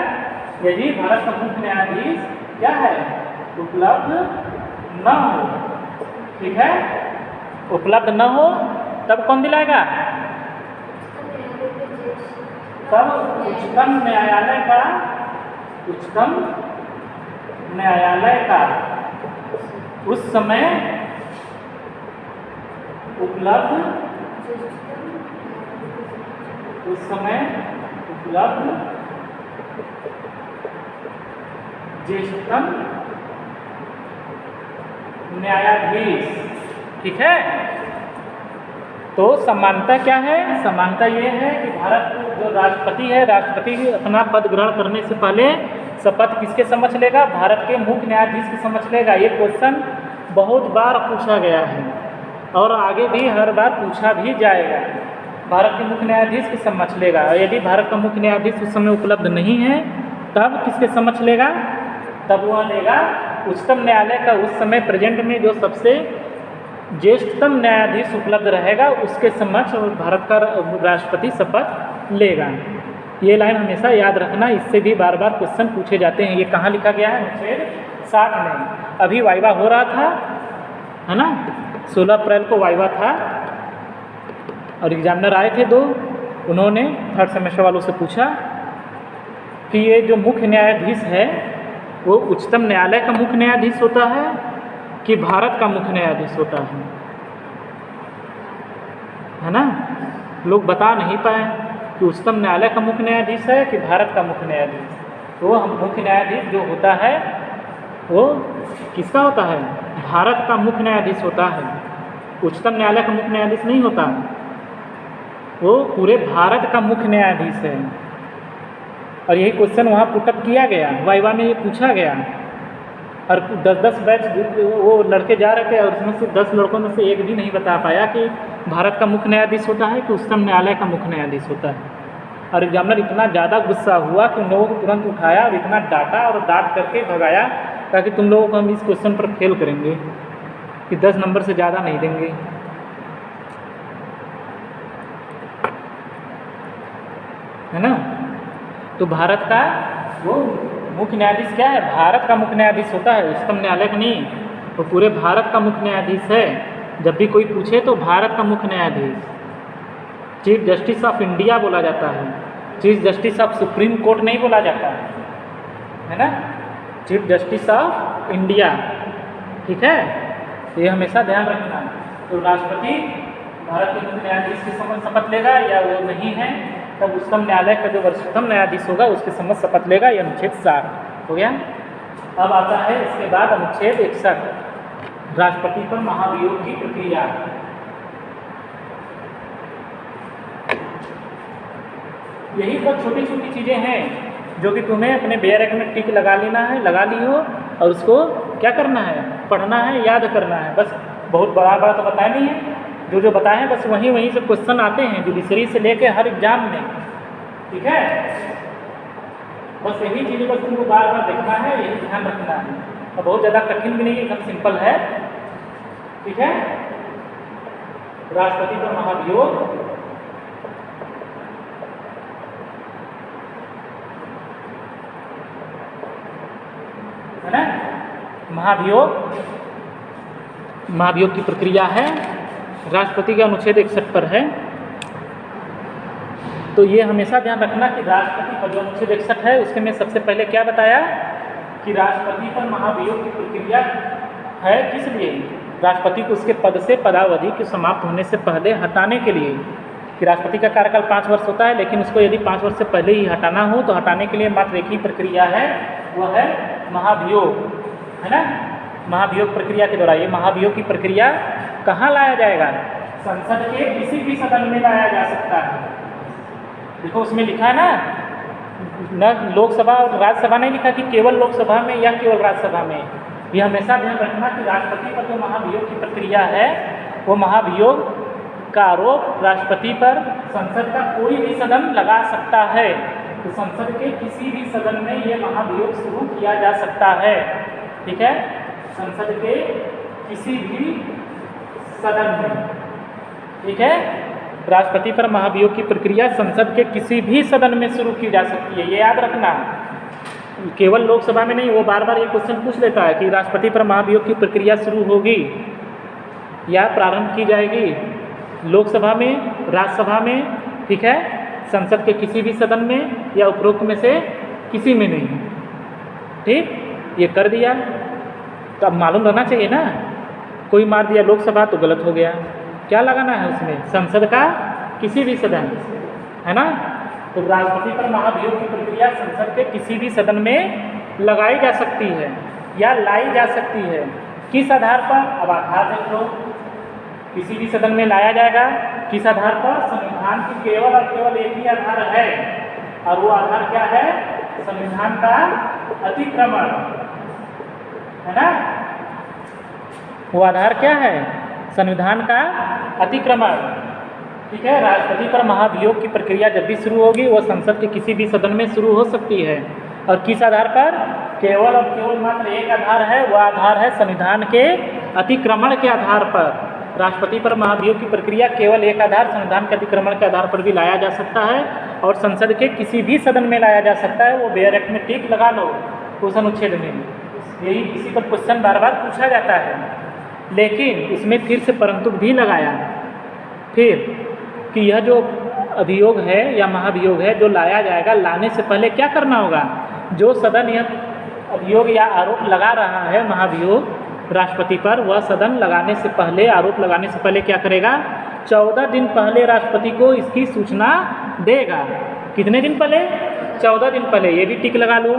यदि भारत का मुख्य न्यायाधीश क्या है? उपलब्ध न हो। ठीक है। उपलब्ध न हो तब कौन दिलाएगा? तब उच्चतम न्यायालय का उस समय उपलब्ध ज्येष्ठतम न्यायाधीश। ठीक है। तो समानता क्या है? समानता ये है कि भारत जो राष्ट्रपति है, राष्ट्रपति अपना पद ग्रहण करने से पहले शपथ किसके समक्ष लेगा? भारत के मुख्य न्यायाधीश के समक्ष लेगा। ये क्वेश्चन बहुत बार पूछा गया है और आगे भी हर बार पूछा भी जाएगा। भारत के मुख्य न्यायाधीश के समक्ष लेगा। और यदि भारत का मुख्य न्यायाधीश उस समय उपलब्ध नहीं है तब किसके समक्ष लेगा? तब वह लेगा उच्चतम न्यायालय का उस समय प्रेजेंट में जो सबसे ज्येष्ठतम न्यायाधीश उपलब्ध रहेगा उसके समक्ष भारत का राष्ट्रपति शपथ लेगा। ये लाइन हमेशा याद रखना, इससे भी बार बार क्वेश्चन पूछे जाते हैं। ये कहाँ लिखा गया है? अनुच्छेद 60 में। अभी वाइवा हो रहा था, है ना, 16 अप्रैल को वाइवा था और एग्जामिनर आए थे 2, उन्होंने थर्ड सेमेस्टर वालों से पूछा कि ये जो मुख्य न्यायाधीश है वो उच्चतम न्यायालय का मुख्य न्यायाधीश होता है कि भारत का मुख्य न्यायाधीश होता है? है ना। लोग बता नहीं पाए कि उच्चतम न्यायालय का मुख्य न्यायाधीश है कि भारत का मुख्य न्यायाधीश। तो हम मुख्य न्यायाधीश जो होता है वो किसका होता है? भारत का मुख्य न्यायाधीश होता है। उच्चतम न्यायालय का मुख्य न्यायाधीश नहीं होता, वो पूरे भारत का मुख्य न्यायाधीश है। और यही क्वेश्चन वहाँ पुटअप किया गया, वाइवा में ये पूछा गया। और 10-10 बैच वो लड़के जा रहे थे और उसमें से 10 लड़कों में से एक भी नहीं बता पाया कि भारत का मुख्य न्यायाधीश होता है कि उच्चतम न्यायालय का मुख्य न्यायाधीश होता है। और एग्जामिनर इतना ज़्यादा गुस्सा हुआ कि उन लोगों को तुरंत उठाया और इतना डांटा और डांट करके भगाया, ताकि तुम लोगों को हम इस क्वेश्चन पर फेल करेंगे कि 10 नंबर से ज़्यादा नहीं देंगे। है ना। तो भारत का वो मुख्य न्यायाधीश क्या है? भारत का मुख्य न्यायाधीश होता है, उच्चतम न्यायालय का नहीं। तो पूरे भारत का मुख्य न्यायाधीश है। जब भी कोई पूछे तो भारत का मुख्य न्यायाधीश, चीफ जस्टिस ऑफ इंडिया बोला जाता है, chief justice of supreme court नहीं बोला जाता है ना, चीफ जस्टिस ऑफ इंडिया। ठीक है, तो ये हमेशा ध्यान रखना। तो राष्ट्रपति भारत के मुख्य न्यायाधीश के समक्ष शपथ लेगा या वो नहीं है, तब उच्चतम न्यायालय का जो वरिष्ठतम न्यायाधीश होगा उसके समक्ष शपथ लेगा। ये अनुच्छेद 60 हो गया। अब आता है इसके बाद अनुच्छेद 61, राष्ट्रपति पर महाभियोग की प्रक्रिया। यही सब छोटी छोटी चीज़ें हैं जो कि तुम्हें अपने बेयरक में टिक लगा लेना है, लगा ली हो, और उसको क्या करना है? पढ़ना है, याद करना है। बस बहुत बड़ा बड़ा तो बताया नहीं है, जो जो बताए हैं बस वहीं से क्वेश्चन आते हैं जुडिशरी से लेके हर एग्जाम में। ठीक है, बस यही चीज़ें बस तुमको बार बार देखना है, यही ध्यान रखना है। और बहुत ज़्यादा कठिन भी नहीं है, एकदम सिंपल है। ठीक है, राष्ट्रपति पर महाभियोग। है ना, महाभियोग की प्रक्रिया है, राष्ट्रपति के अनुच्छेद 61 पर है। तो ये हमेशा ध्यान रखना कि राष्ट्रपति पर जो अनुच्छेद 61 है उसके में सबसे पहले क्या बताया कि राष्ट्रपति पर महाभियोग की प्रक्रिया है किस लिए? राष्ट्रपति को उसके पद से पदावधि के समाप्त होने से पहले हटाने के लिए। कि राष्ट्रपति का कार्यकाल 5 वर्ष होता है, लेकिन उसको यदि 5 वर्ष से पहले ही हटाना हो तो हटाने के लिए मात्र एक ही प्रक्रिया है, वह है महाभियोग। है ना, महाभियोग प्रक्रिया के द्वारा। ये महाभियोग की प्रक्रिया कहाँ लाया जाएगा? संसद के किसी भी सदन में लाया जा सकता है। देखो उसमें लिखा है ना, न लोकसभा और राज्यसभा नहीं लिखा कि केवल लोकसभा में या केवल राज्यसभा में। ये हमेशा ध्यान रखना कि राष्ट्रपति पर जो महाभियोग की प्रक्रिया है, वो महाभियोग का आरोप राष्ट्रपति पर संसद का कोई भी सदन लगा सकता है। तो संसद के किसी भी सदन में ये महाभियोग शुरू किया जा सकता है। ठीक है, संसद के किसी भी सदन में। ठीक है, राष्ट्रपति पर महाभियोग की प्रक्रिया संसद के किसी भी सदन में शुरू की जा सकती है, ये याद रखना। केवल लोकसभा में नहीं। वो बार बार ये क्वेश्चन पूछ लेता है कि राष्ट्रपति पर महाभियोग की प्रक्रिया शुरू होगी या प्रारंभ की जाएगी लोकसभा में, राज्यसभा में, ठीक है, संसद के किसी भी सदन में या उपरोक्त में से किसी में नहीं। ठीक, ये कर दिया तो अब मालूम रहना चाहिए ना। कोई मार दिया लोकसभा तो गलत हो गया। क्या लगाना है उसमें? संसद का किसी भी सदन। है ना, तो राष्ट्रपति पर महाभियोग की प्रक्रिया संसद के किसी भी सदन में लगाई जा सकती है या लाई जा सकती है। किस आधार पर? अब आधार देख लो। किसी भी सदन में लाया जाएगा किस आधार पर? संविधान की केवल और केवल एक ही आधार है, और वो आधार क्या है? संविधान का अतिक्रमण। है ना, वो आधार क्या है? संविधान का अतिक्रमण। ठीक है, राष्ट्रपति पर महाभियोग की प्रक्रिया जब भी शुरू होगी वो संसद के किसी भी सदन में शुरू हो सकती है। और किस आधार पर? केवल और केवल मात्र एक आधार है, वह आधार है संविधान के अतिक्रमण के आधार पर। राष्ट्रपति पर महाभियोग की प्रक्रिया केवल एक आधार, संविधान के अतिक्रमण के आधार पर भी लाया जा सकता है, और संसद के किसी भी सदन में लाया जा सकता है। वो बेयर एक्ट में टिक लगा लो उस अनुच्छेद में। यही इसी पर क्वेश्चन बार बार पूछा जाता है, लेकिन इसमें फिर से परंतु भी लगाया फिर कि यह जो अभियोग है या महाभियोग है जो लाया जाएगा, लाने से पहले क्या करना होगा? जो सदन यह अभियोग या आरोप लगा रहा है महाभियोग राष्ट्रपति पर, वह सदन लगाने से पहले, आरोप लगाने से पहले क्या करेगा? 14 दिन पहले राष्ट्रपति को इसकी सूचना देगा। कितने दिन पहले? 14 दिन पहले। ये भी टिक लगा लो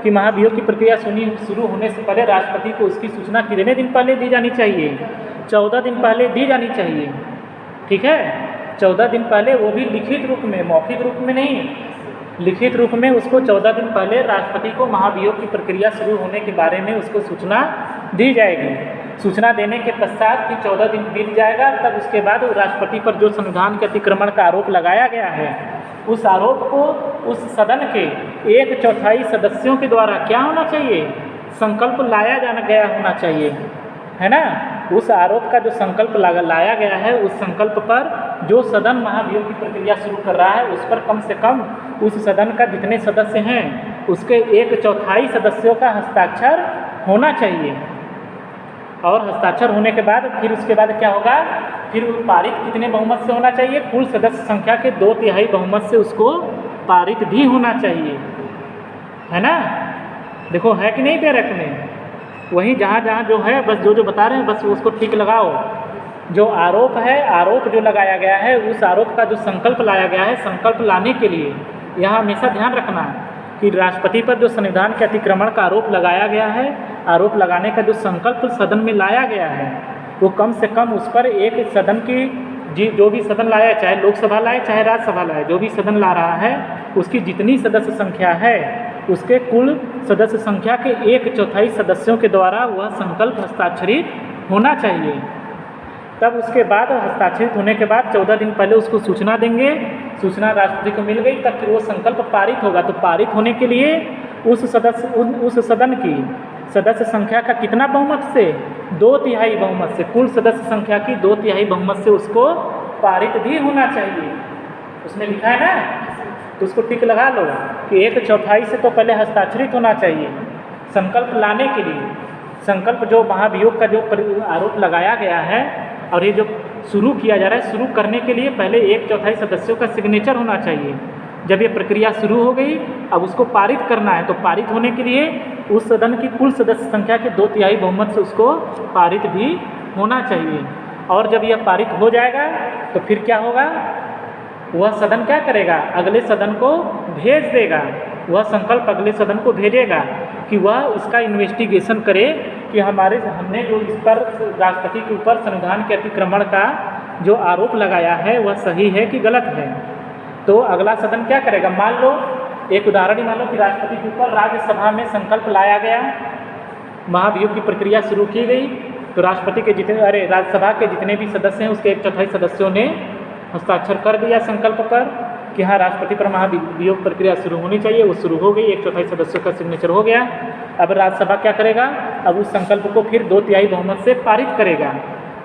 कि महाभियोग की प्रक्रिया शुरू होने से पहले राष्ट्रपति को उसकी सूचना कितने दिन पहले दी जानी चाहिए? 14 दिन पहले दी जानी चाहिए। ठीक है, 14 दिन पहले, वो भी लिखित रूप में, मौखिक रूप में नहीं, लिखित रूप में उसको 14 दिन पहले राष्ट्रपति को महाभियोग की प्रक्रिया शुरू होने के बारे में उसको सूचना दी जाएगी। सूचना देने के पश्चात फिर 14 दिन बीत जाएगा, तब उसके बाद राष्ट्रपति पर जो संविधान के अतिक्रमण का आरोप लगाया गया है, उस आरोप को उस सदन के 1/4 सदस्यों के द्वारा क्या होना चाहिए? संकल्प लाया जाना गया होना चाहिए, है ना। उस आरोप का जो संकल्प लाया गया है, उस संकल्प पर जो सदन महाभियोग की प्रक्रिया शुरू कर रहा है, उस पर कम से कम उस सदन का जितने सदस्य हैं उसके 1/4 सदस्यों का हस्ताक्षर होना चाहिए। और हस्ताक्षर होने के बाद फिर उसके बाद क्या होगा? फिर पारित कितने बहुमत से होना चाहिए? कुल सदस्य संख्या के 2/3 बहुमत से उसको पारित भी होना चाहिए, है ना। देखो है कि नहीं बैरक में? वहीं जहाँ जहाँ जो है बस जो बता रहे हैं बस उसको ठीक लगाओ। जो आरोप है, आरोप जो लगाया गया है, उस आरोप का जो संकल्प लाया गया है, संकल्प लाने के लिए यहाँ हमेशा ध्यान रखना कि राष्ट्रपति पर जो संविधान के अतिक्रमण का आरोप लगाया गया है, आरोप लगाने का जो संकल्प सदन में लाया गया है, वो कम से कम उस पर एक सदन की जो भी सदन लाया, चाहे लोकसभा लाए चाहे राज्यसभा लाए, जो भी सदन ला रहा है उसकी जितनी सदस्य संख्या है उसके कुल सदस्य संख्या के 1/4 सदस्यों के द्वारा वह संकल्प हस्ताक्षरित होना चाहिए। तब उसके बाद हस्ताक्षरित होने के बाद 14 दिन पहले उसको सूचना देंगे। सूचना राष्ट्रपति को मिल गई, तब फिर वो संकल्प पारित होगा। तो पारित होने के लिए उस सदन की सदस्य संख्या का कितना बहुमत से? 2/3 बहुमत से, कुल सदस्य संख्या की 2/3 बहुमत से उसको पारित भी होना चाहिए। उसमें लिखा है ना, तो उसको टिक लगा लो कि 1/4 से तो पहले हस्ताक्षरित होना चाहिए संकल्प लाने के लिए। संकल्प जो महाभियोग का जो आरोप लगाया गया है और ये जो शुरू किया जा रहा है, शुरू करने के लिए पहले 1/4 सदस्यों का सिग्नेचर होना चाहिए। जब ये प्रक्रिया शुरू हो गई, अब उसको पारित करना है, तो पारित होने के लिए उस सदन की कुल सदस्य संख्या के 2/3 बहुमत से उसको पारित भी होना चाहिए। और जब यह पारित हो जाएगा तो फिर क्या होगा? वह सदन क्या करेगा? अगले सदन को भेज देगा। वह संकल्प अगले सदन को भेजेगा कि वह इसका इन्वेस्टिगेशन करे कि हमने जो इस पर राष्ट्रपति के ऊपर संविधान के अतिक्रमण का जो आरोप लगाया है वह सही है कि गलत है। तो अगला सदन क्या करेगा? मान लो, एक उदाहरण ही मान लो कि राष्ट्रपति के ऊपर राज्यसभा में संकल्प लाया गया, महाभियोग की प्रक्रिया शुरू की गई, तो राष्ट्रपति के राज्यसभा के जितने भी सदस्य हैं उसके 1/4 सदस्यों ने हस्ताक्षर कर दिया संकल्प पर कि हाँ राष्ट्रपति पर महाभियोग प्रक्रिया शुरू होनी चाहिए। वो शुरू हो गई, 1/4 सदस्यों का सिग्नेचर हो गया। अब राज्यसभा क्या करेगा? अब उस संकल्प को फिर 2/3 बहुमत से पारित करेगा।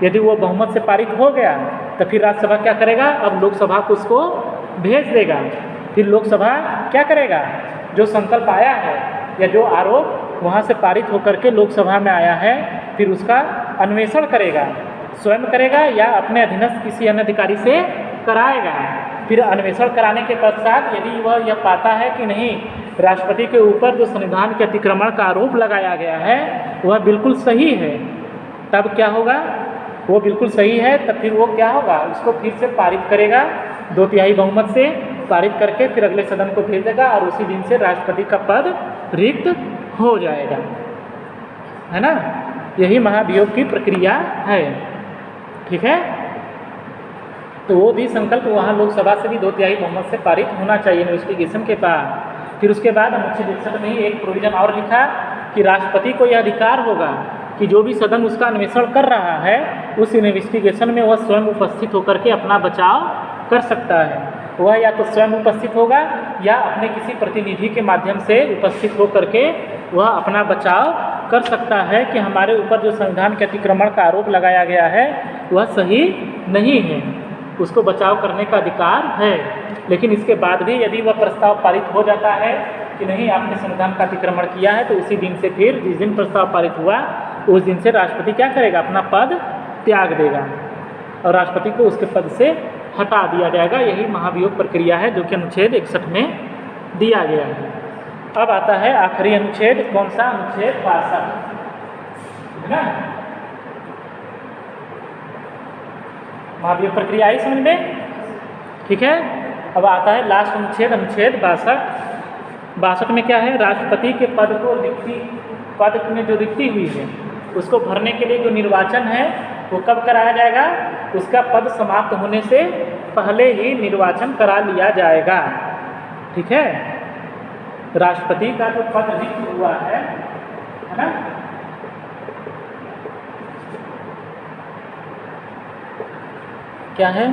यदि वो बहुमत से पारित हो गया तो फिर राज्यसभा क्या करेगा? अब लोकसभा को उसको भेज देगा। फिर लोकसभा क्या करेगा? जो संकल्प आया है या जो आरोप वहाँ से पारित होकर के लोकसभा में आया है, फिर उसका अन्वेषण करेगा, स्वयं करेगा या अपने अधीनस्थ किसी अन्य अधिकारी से कराएगा। फिर अन्वेषण कराने के पश्चात यदि वह यह पाता है कि नहीं, राष्ट्रपति के ऊपर जो संविधान के अतिक्रमण का आरोप लगाया गया है वह बिल्कुल सही है, तब क्या होगा? वो बिल्कुल सही है, तब फिर वो क्या होगा? उसको फिर से पारित करेगा, 2/3 बहुमत से पारित करके फिर अगले सदन को भेज देगा और उसी दिन से राष्ट्रपति का पद रिक्त हो जाएगा, है ना। यही महाभियोग की प्रक्रिया है, ठीक है। तो वो भी संकल्प वहाँ लोकसभा से भी 2/3 बहुमत से पारित होना चाहिए इन्वेस्टिगेशन के बाद। फिर उसके बाद अनुच्छेद 61 में ही एक प्रोविजन और लिखा कि राष्ट्रपति को यह अधिकार होगा कि जो भी सदन उसका अन्वेषण कर रहा है उस इन्वेस्टिगेशन में वह स्वयं उपस्थित होकर के अपना बचाव कर सकता है। वह या तो स्वयं उपस्थित होगा या अपने किसी प्रतिनिधि के माध्यम से उपस्थित होकर के वह अपना बचाव कर सकता है कि हमारे ऊपर जो संविधान के अतिक्रमण का आरोप लगाया गया है वह सही नहीं है, उसको बचाव करने का अधिकार है। लेकिन इसके बाद भी यदि वह प्रस्ताव पारित हो जाता है कि नहीं आपने संविधान का अतिक्रमण किया है, तो उसी दिन से फिर जिस दिन प्रस्ताव पारित हुआ उस दिन से राष्ट्रपति क्या करेगा? अपना पद त्याग देगा और राष्ट्रपति को उसके पद से हटा दिया जाएगा। यही महाभियोग प्रक्रिया है जो कि अनुच्छेद 61 में दिया गया है। अब आता है आखिरी अनुच्छेद, कौन सा? अनुच्छेद 62, है ना। महाभियोग प्रक्रिया आई समझ में? ठीक है। अब आता है लास्ट अनुच्छेद 62 में क्या है? राष्ट्रपति के पद में जो रिक्ति हुई है उसको भरने के लिए जो निर्वाचन है वो कब कराया जाएगा? उसका पद समाप्त होने से पहले ही निर्वाचन करा लिया जाएगा। ठीक है। राष्ट्रपति का जो पद रिक्त हुआ है ना, क्या है?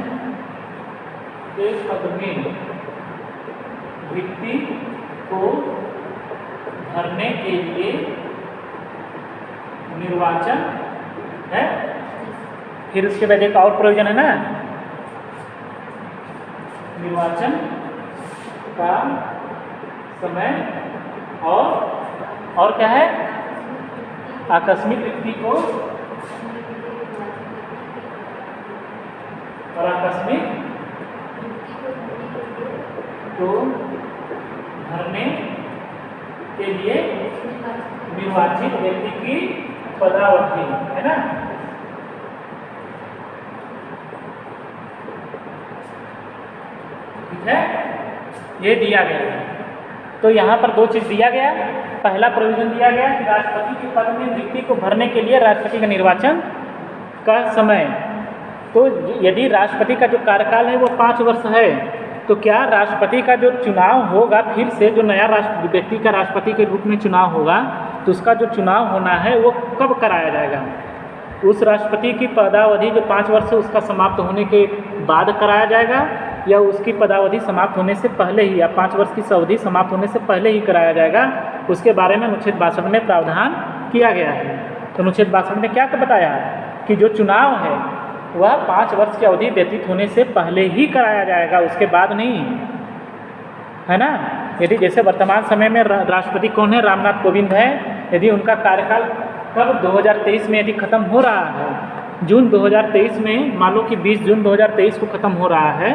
इस पद में रिक्ति को भरने के लिए निर्वाचन है। फिर उसके बाद एक और प्रयोजन है ना, निर्वाचन का समय और क्या है? आकस्मिक रिक्ति को और आकस्मिक को भरने के लिए निर्वाचित व्यक्ति की पदावधि है ना। ठीक है, ये दिया गया है। तो यहाँ पर दो चीज़ दिया गया। पहला प्रोविजन दिया गया कि राष्ट्रपति के पद में रिक्ति को भरने के लिए राष्ट्रपति का निर्वाचन का समय। तो यदि राष्ट्रपति का जो कार्यकाल है वो 5 वर्ष है, तो क्या राष्ट्रपति का जो चुनाव होगा, फिर से जो नया व्यक्ति का राष्ट्रपति के रूप में चुनाव होगा, तो उसका जो चुनाव होना है वो कब कराया जाएगा? उस राष्ट्रपति की पदावधि जो 5 वर्ष है उसका समाप्त होने के बाद कराया जाएगा, या उसकी पदावधि समाप्त होने से पहले ही, या 5 वर्ष की अवधि समाप्त होने से पहले ही कराया जाएगा? उसके बारे में अनुच्छेद 62 में प्रावधान किया गया है। तो अनुच्छेद 62 में क्या बताया कि जो चुनाव है वह 5 वर्ष की अवधि व्यतीत होने से पहले ही कराया जाएगा, उसके बाद नहीं, है ना। यदि जैसे वर्तमान समय में राष्ट्रपति कौन है? रामनाथ कोविंद है। यदि उनका कार्यकाल कब 2023 में यदि खत्म हो रहा है, जून 2023 में, मान लो कि 20 जून 2023 को खत्म हो रहा है,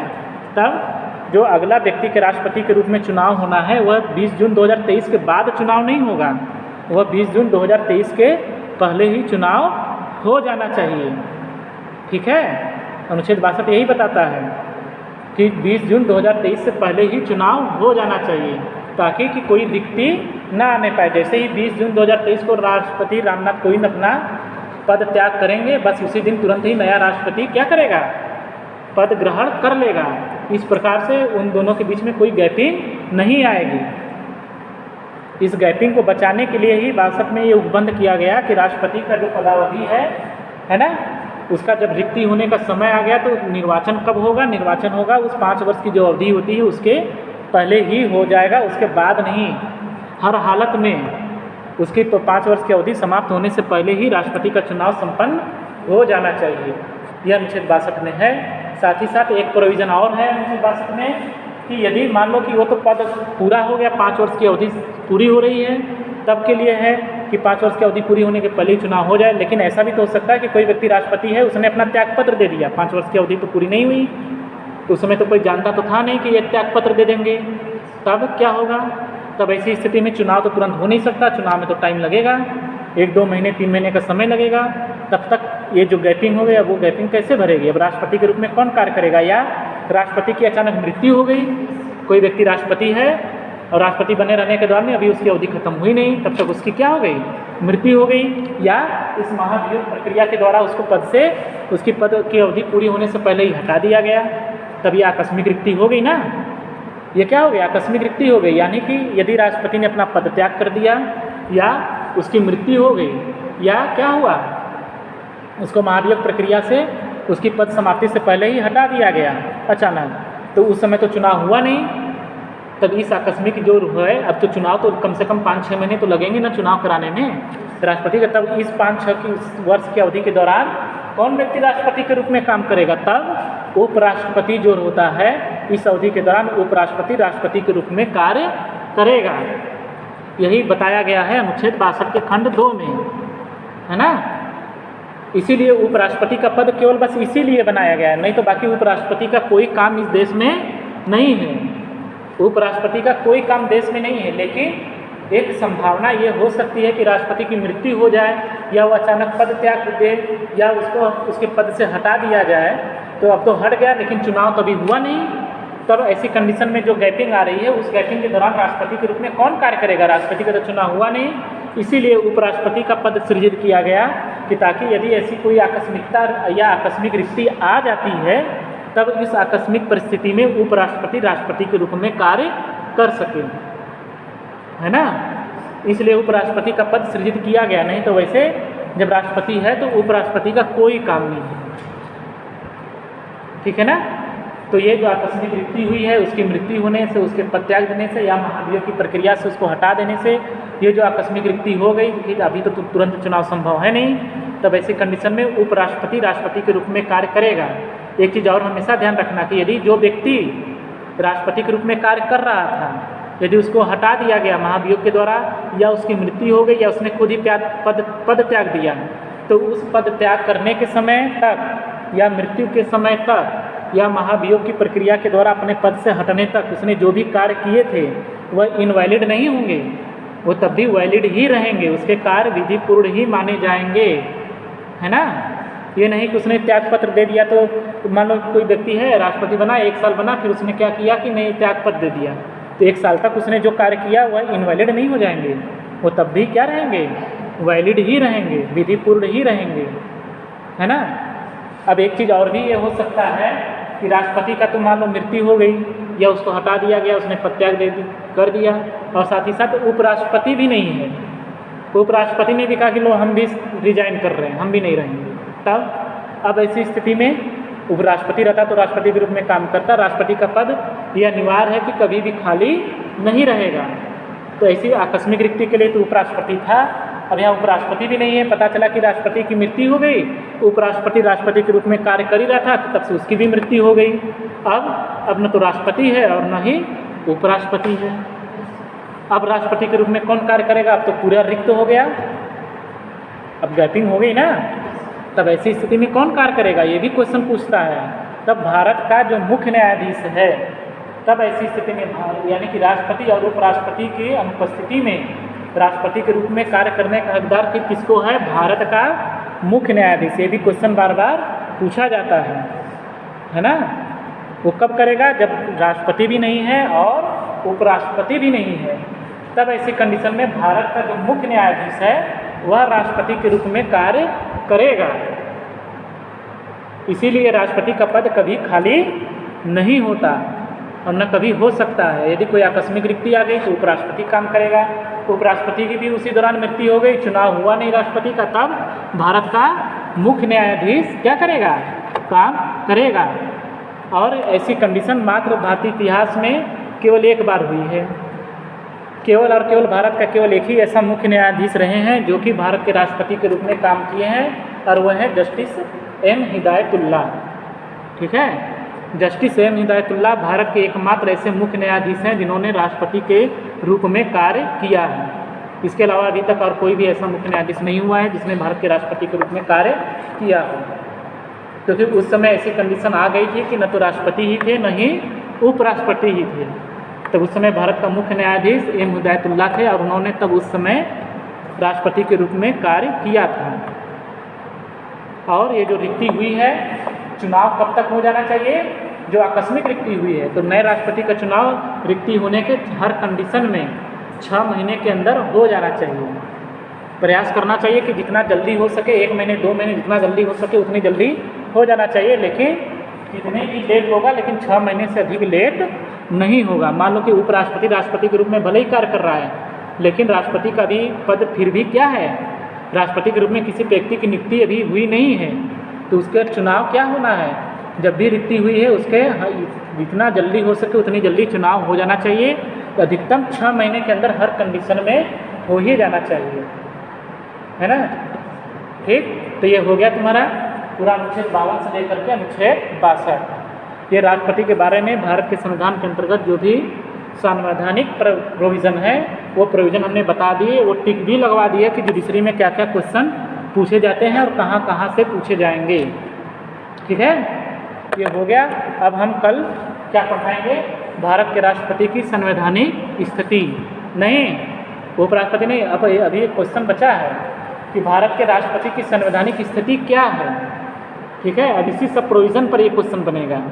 तब जो अगला व्यक्ति के राष्ट्रपति के रूप में चुनाव होना है वह 20 जून 2023 के बाद चुनाव नहीं होगा, वह 20 जून 2023 के पहले ही चुनाव हो जाना चाहिए। ठीक है, अनुच्छेद 62 यही बताता है कि 20 जून 2023 से पहले ही चुनाव हो जाना चाहिए, ताकि कि कोई रिक्ति ना आने पाए। जैसे ही 20 जून 2023 को राष्ट्रपति रामनाथ कोविंद अपना पद त्याग करेंगे, बस उसी दिन तुरंत ही नया राष्ट्रपति क्या करेगा? पद ग्रहण कर लेगा। इस प्रकार से उन दोनों के बीच में कोई गैपिंग नहीं आएगी। इस गैपिंग को बचाने के लिए ही 62 में ये उपबंध किया गया कि राष्ट्रपति का जो पदावधि है ना, उसका जब रिक्ति होने का समय आ गया तो निर्वाचन कब होगा? निर्वाचन होगा उस 5 वर्ष की जो अवधि होती है उसके पहले ही हो जाएगा, उसके बाद नहीं। हर हालत में उसकी 5 वर्ष की अवधि समाप्त होने से पहले ही राष्ट्रपति का चुनाव संपन्न हो जाना चाहिए। यह अनुच्छेद 62 में है। साथ ही साथ एक प्रोविज़न और है अनुच्छेद 62 में कि यदि मान लो कि वो तो पद पूरा हो गया, 5 वर्ष की अवधि पूरी हो रही है, तब के लिए है कि 5 वर्ष की अवधि पूरी होने के पहले ही चुनाव हो जाए। लेकिन ऐसा भी तो हो सकता है कि कोई व्यक्ति राष्ट्रपति है, उसने अपना त्यागपत्र दे दिया, 5 वर्ष की अवधि तो पूरी नहीं हुई, तो उस समय तो कोई जानता तो था नहीं कि ये त्यागपत्र दे देंगे। तब क्या होगा? तब ऐसी स्थिति में चुनाव तो तुरंत हो नहीं सकता, चुनाव में तो टाइम लगेगा, 1-2 महीने 3 महीने का समय लगेगा। तब तक ये जो गैपिंग हो गया, वो गैपिंग कैसे भरेगी? अब राष्ट्रपति के रूप में कौन कार्य करेगा? या राष्ट्रपति की अचानक मृत्यु हो गई, कोई व्यक्ति राष्ट्रपति है और राष्ट्रपति बने रहने के दौरान अभी उसकी अवधि खत्म हुई नहीं, तब तक उसकी क्या हो गई? मृत्यु हो गई। या इस महाभियोग प्रक्रिया के द्वारा उसको पद से, उसकी पद की अवधि पूरी होने से पहले ही हटा दिया गया, तब ये आकस्मिक रिक्ति हो गई ना। ये क्या हो गया? आकस्मिक रिक्ति हो गई। यानी कि यदि राष्ट्रपति ने अपना पद त्याग कर दिया, या उसकी मृत्यु हो गई, या क्या हुआ, उसको महाभियोग प्रक्रिया से उसकी पद समाप्ति से पहले ही हटा दिया गया अचानक, तो उस समय तो चुनाव हुआ नहीं। तब इस आकस्मिक जो है, अब तो चुनाव तो कम से कम 5-6 महीने तो लगेंगे ना चुनाव कराने में राष्ट्रपति का। तब इस 5-6 वर्ष की अवधि के दौरान कौन व्यक्ति राष्ट्रपति के रूप में काम करेगा? तब उपराष्ट्रपति जो होता है, इस अवधि के दौरान उपराष्ट्रपति राष्ट्रपति के रूप में कार्य करेगा। यही बताया गया है अनुच्छेद 62 के खंड 2 में, है ना। इसीलिए उपराष्ट्रपति का पद केवल बस इसीलिए बनाया गया है, नहीं तो बाकी उपराष्ट्रपति का कोई काम इस देश में नहीं है। उपराष्ट्रपति का कोई काम देश में नहीं है, लेकिन एक संभावना ये हो सकती है कि राष्ट्रपति की मृत्यु हो जाए या वो अचानक पद त्याग दे या उसको उसके पद से हटा दिया जाए। तो अब तो हट गया लेकिन चुनाव कभी हुआ नहीं, तब ऐसी कंडीशन में जो गैपिंग आ रही है उस गैपिंग के दौरान राष्ट्रपति के रूप में कौन कार्य करेगा? राष्ट्रपति का तो चुनाव हुआ नहीं, इसीलिए उपराष्ट्रपति का पद सृजित किया गया कि ताकि यदि ऐसी कोई आकस्मिकता या आकस्मिक रिक्ति आ जाती है तब इस आकस्मिक परिस्थिति में उपराष्ट्रपति राष्ट्रपति के रूप में कार्य कर सके, है ना। इसलिए उपराष्ट्रपति का पद सृजित किया गया, नहीं तो वैसे जब राष्ट्रपति है तो उपराष्ट्रपति का कोई काम नहीं है, ठीक है ना। तो ये जो आकस्मिक रिक्ति हुई है उसकी मृत्यु होने से, उसके पद त्याग देने से या महाभियोग की प्रक्रिया से उसको हटा देने से ये जो आकस्मिक रिक्ति हो गई, क्योंकि अभी तो तुरंत चुनाव संभव है नहीं, तब ऐसी कंडीशन में उपराष्ट्रपति राष्ट्रपति के रूप में कार्य करेगा। एक चीज़ और हमेशा ध्यान रखना कि यदि जो व्यक्ति राष्ट्रपति के रूप में कार्य कर रहा था यदि उसको हटा दिया गया महाभियोग के द्वारा या उसकी मृत्यु हो गई या उसने खुद ही पद त्याग दिया, तो उस पद त्याग करने के समय तक या मृत्यु के समय तक या महाभियोग की प्रक्रिया के द्वारा अपने पद से हटने तक उसने जो भी कार्य किए थे वह इनवैलिड नहीं होंगे, वो तब भी वैलिड ही रहेंगे, उसके कार्य विधिपूर्ण ही माने जाएंगे, है ना। ये नहीं कि उसने त्यागपत्र दे दिया तो मान लो कोई व्यक्ति है राष्ट्रपति बना, 1 साल बना, फिर उसने क्या किया कि नहीं त्यागपत्र दे दिया, तो 1 साल तक उसने जो कार्य किया वह इनवैलिड नहीं हो जाएंगे, वो तब भी क्या रहेंगे? वैलिड ही रहेंगे, विधिपूर्ण ही रहेंगे, है ना। अब एक चीज़ और भी ये हो सकता है कि राष्ट्रपति का तो मान लो मृत्यु हो गई या उसको हटा दिया गया, उसने पदत्याग कर दिया, और साथ ही साथ उपराष्ट्रपति भी नहीं है, उपराष्ट्रपति ने भी कहा कि लो हम भी रिजाइन कर रहे हैं, हम भी नहीं रहेंगे, तब अब ऐसी स्थिति में उपराष्ट्रपति रहता तो राष्ट्रपति के रूप में काम करता, राष्ट्रपति का पद यह अनिवार्य है कि कभी भी खाली नहीं रहेगा। तो ऐसी आकस्मिक रिक्ति के लिए तो उपराष्ट्रपति था, अब यहाँ उपराष्ट्रपति भी नहीं है, पता चला कि राष्ट्रपति की मृत्यु हो गई, उपराष्ट्रपति राष्ट्रपति के रूप में कार्य कर ही रहा था तो तब से उसकी भी मृत्यु हो गई। अब न तो राष्ट्रपति है और न ही उपराष्ट्रपति है, अब राष्ट्रपति के रूप में कौन कार्य करेगा? अब तो पूरा रिक्त हो गया, अब गैपिंग हो गई ना, तब ऐसी स्थिति में कौन कार्य करेगा? ये भी क्वेश्चन पूछता है। तब भारत का जो मुख्य न्यायाधीश है तब ऐसी स्थिति में यानी कि राष्ट्रपति और उपराष्ट्रपति की अनुपस्थिति में राष्ट्रपति के रूप में कार्य करने का हकदार फिर किसको है? भारत का मुख्य न्यायाधीश। ये भी क्वेश्चन बार बार पूछा जाता है ना। वो कब करेगा? जब राष्ट्रपति भी नहीं है और उपराष्ट्रपति भी नहीं है, तब ऐसी कंडीशन में भारत का जो मुख्य न्यायाधीश है वह राष्ट्रपति के रूप में कार्य करेगा। इसीलिए राष्ट्रपति का पद कभी खाली नहीं होता और न कभी हो सकता है। यदि कोई आकस्मिक रिक्ति आ गई तो उपराष्ट्रपति काम करेगा, उपराष्ट्रपति की भी उसी दौरान मृत्यु हो गई, चुनाव हुआ नहीं राष्ट्रपति का, तब भारत का मुख्य न्यायाधीश क्या करेगा? काम करेगा। और ऐसी कंडीशन मात्र भारतीय इतिहास में केवल एक बार हुई है, केवल और केवल भारत का केवल एक ही ऐसा मुख्य न्यायाधीश रहे हैं जो कि भारत के राष्ट्रपति के रूप में काम किए हैं, और वह है जस्टिस एम हिदायतुल्लाह। ठीक है, जस्टिस एम हिदायतुल्लाह भारत के एकमात्र ऐसे मुख्य न्यायाधीश हैं जिन्होंने राष्ट्रपति के रूप में कार्य किया है। इसके अलावा अभी तक और कोई भी ऐसा मुख्य न्यायाधीश नहीं हुआ है जिसने भारत के राष्ट्रपति के रूप में कार्य किया हो, क्योंकि उस समय ऐसी कंडीशन आ गई थी कि न तो राष्ट्रपति ही थे न ही उपराष्ट्रपति ही थे। तब उस समय भारत का मुख्य न्यायाधीश एम हिदायतुल्लाह थे और उन्होंने तब उस समय राष्ट्रपति के रूप में कार्य किया था। और ये जो रिक्ति हुई है, चुनाव कब तक हो जाना चाहिए? जो आकस्मिक रिक्ति हुई है तो नए राष्ट्रपति का चुनाव रिक्ति होने के हर कंडीशन में 6 महीने के अंदर हो जाना चाहिए। प्रयास करना चाहिए कि जितना जल्दी हो सके, 1 महीने 2 महीने जितना जल्दी हो सके उतनी जल्दी हो जाना चाहिए, लेकिन कितने भी लेट होगा लेकिन 6 महीने से अधिक लेट नहीं होगा। मान लो कि उपराष्ट्रपति राष्ट्रपति के रूप में भले ही कार्य कर रहा है, लेकिन राष्ट्रपति का भी पद फिर भी क्या है? राष्ट्रपति के रूप में किसी व्यक्ति की नियुक्ति अभी हुई नहीं है, तो उसका चुनाव क्या होना है? जब भी रिक्ति हुई है उसके जितना जल्दी हो सके उतनी जल्दी चुनाव हो जाना चाहिए। अधिकतम 6 महीने के अंदर हर कंडीशन में हो ही जाना चाहिए, है ना। ठीक, तो ये हो गया तुम्हारा पूरा अनुच्छेद 52 से लेकर के अनुच्छेद 62। ये राष्ट्रपति के बारे में भारत के संविधान के अंतर्गत जो भी संवैधानिक प्रोविज़न है वो प्रोविज़न हमने बता दिए, वो टिक भी लगवा दिए कि जुडिशरी में क्या क्या क्वेश्चन पूछे जाते हैं और कहाँ कहाँ से पूछे जाएंगे। ठीक है, ये हो गया। अब हम कल क्या पढ़ाएंगे? भारत के राष्ट्रपति की संवैधानिक स्थिति नहीं, उपराष्ट्रपति नहीं, अब अभी एक क्वेश्चन बचा है कि भारत के राष्ट्रपति की संवैधानिक स्थिति क्या है। ठीक है, अब इसी सब प्रोविज़न पर ये क्वेश्चन बनेगा।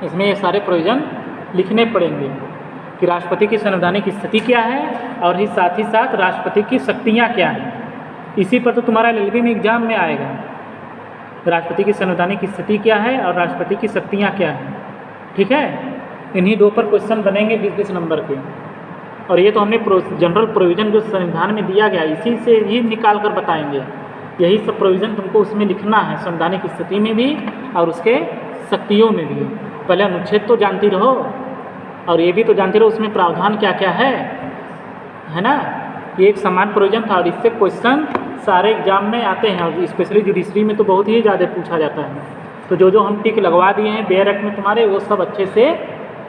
इसमें ये सारे प्रोविज़न लिखने पड़ेंगे कि राष्ट्रपति की संवैधानिक स्थिति क्या है और ही साथ राष्ट्रपति की शक्तियाँ क्या हैं। इसी पर तो तुम्हारा LLB में एग्जाम में आएगा, राष्ट्रपति की संवैधानिक स्थिति क्या है और राष्ट्रपति की शक्तियाँ क्या हैं। ठीक है, इन्हीं दो पर क्वेश्चन बनेंगे 20-20 नंबर के। और ये तो हमने जनरल प्रोविज़न जो संविधान में दिया गया इसी से ही निकाल कर बताएंगे। यही सब प्रोविज़न तुमको उसमें लिखना है, संवैधानिक स्थिति में भी और उसके शक्तियों में भी। पहले अनुच्छेद तो जानती रहो और ये भी तो जानती रहो उसमें प्रावधान क्या क्या है ना। ये एक समान प्रोविज़न था और इससे क्वेश्चन सारे एग्जाम में आते हैं और स्पेशली जुडिशरी में तो बहुत ही ज़्यादा पूछा जाता है। तो जो हम टिक लगवा दिए हैं बेयर एक्ट में तुम्हारे, वो सब अच्छे से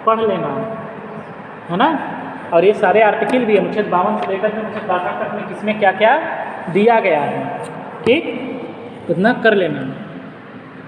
पढ़ लेना है ना। और ये सारे आर्टिकल भी अनुच्छेद 52 से लेकर अनुच्छेद 62 तक में किसमें क्या क्या दिया गया है, ठीक, इतना कर लेना।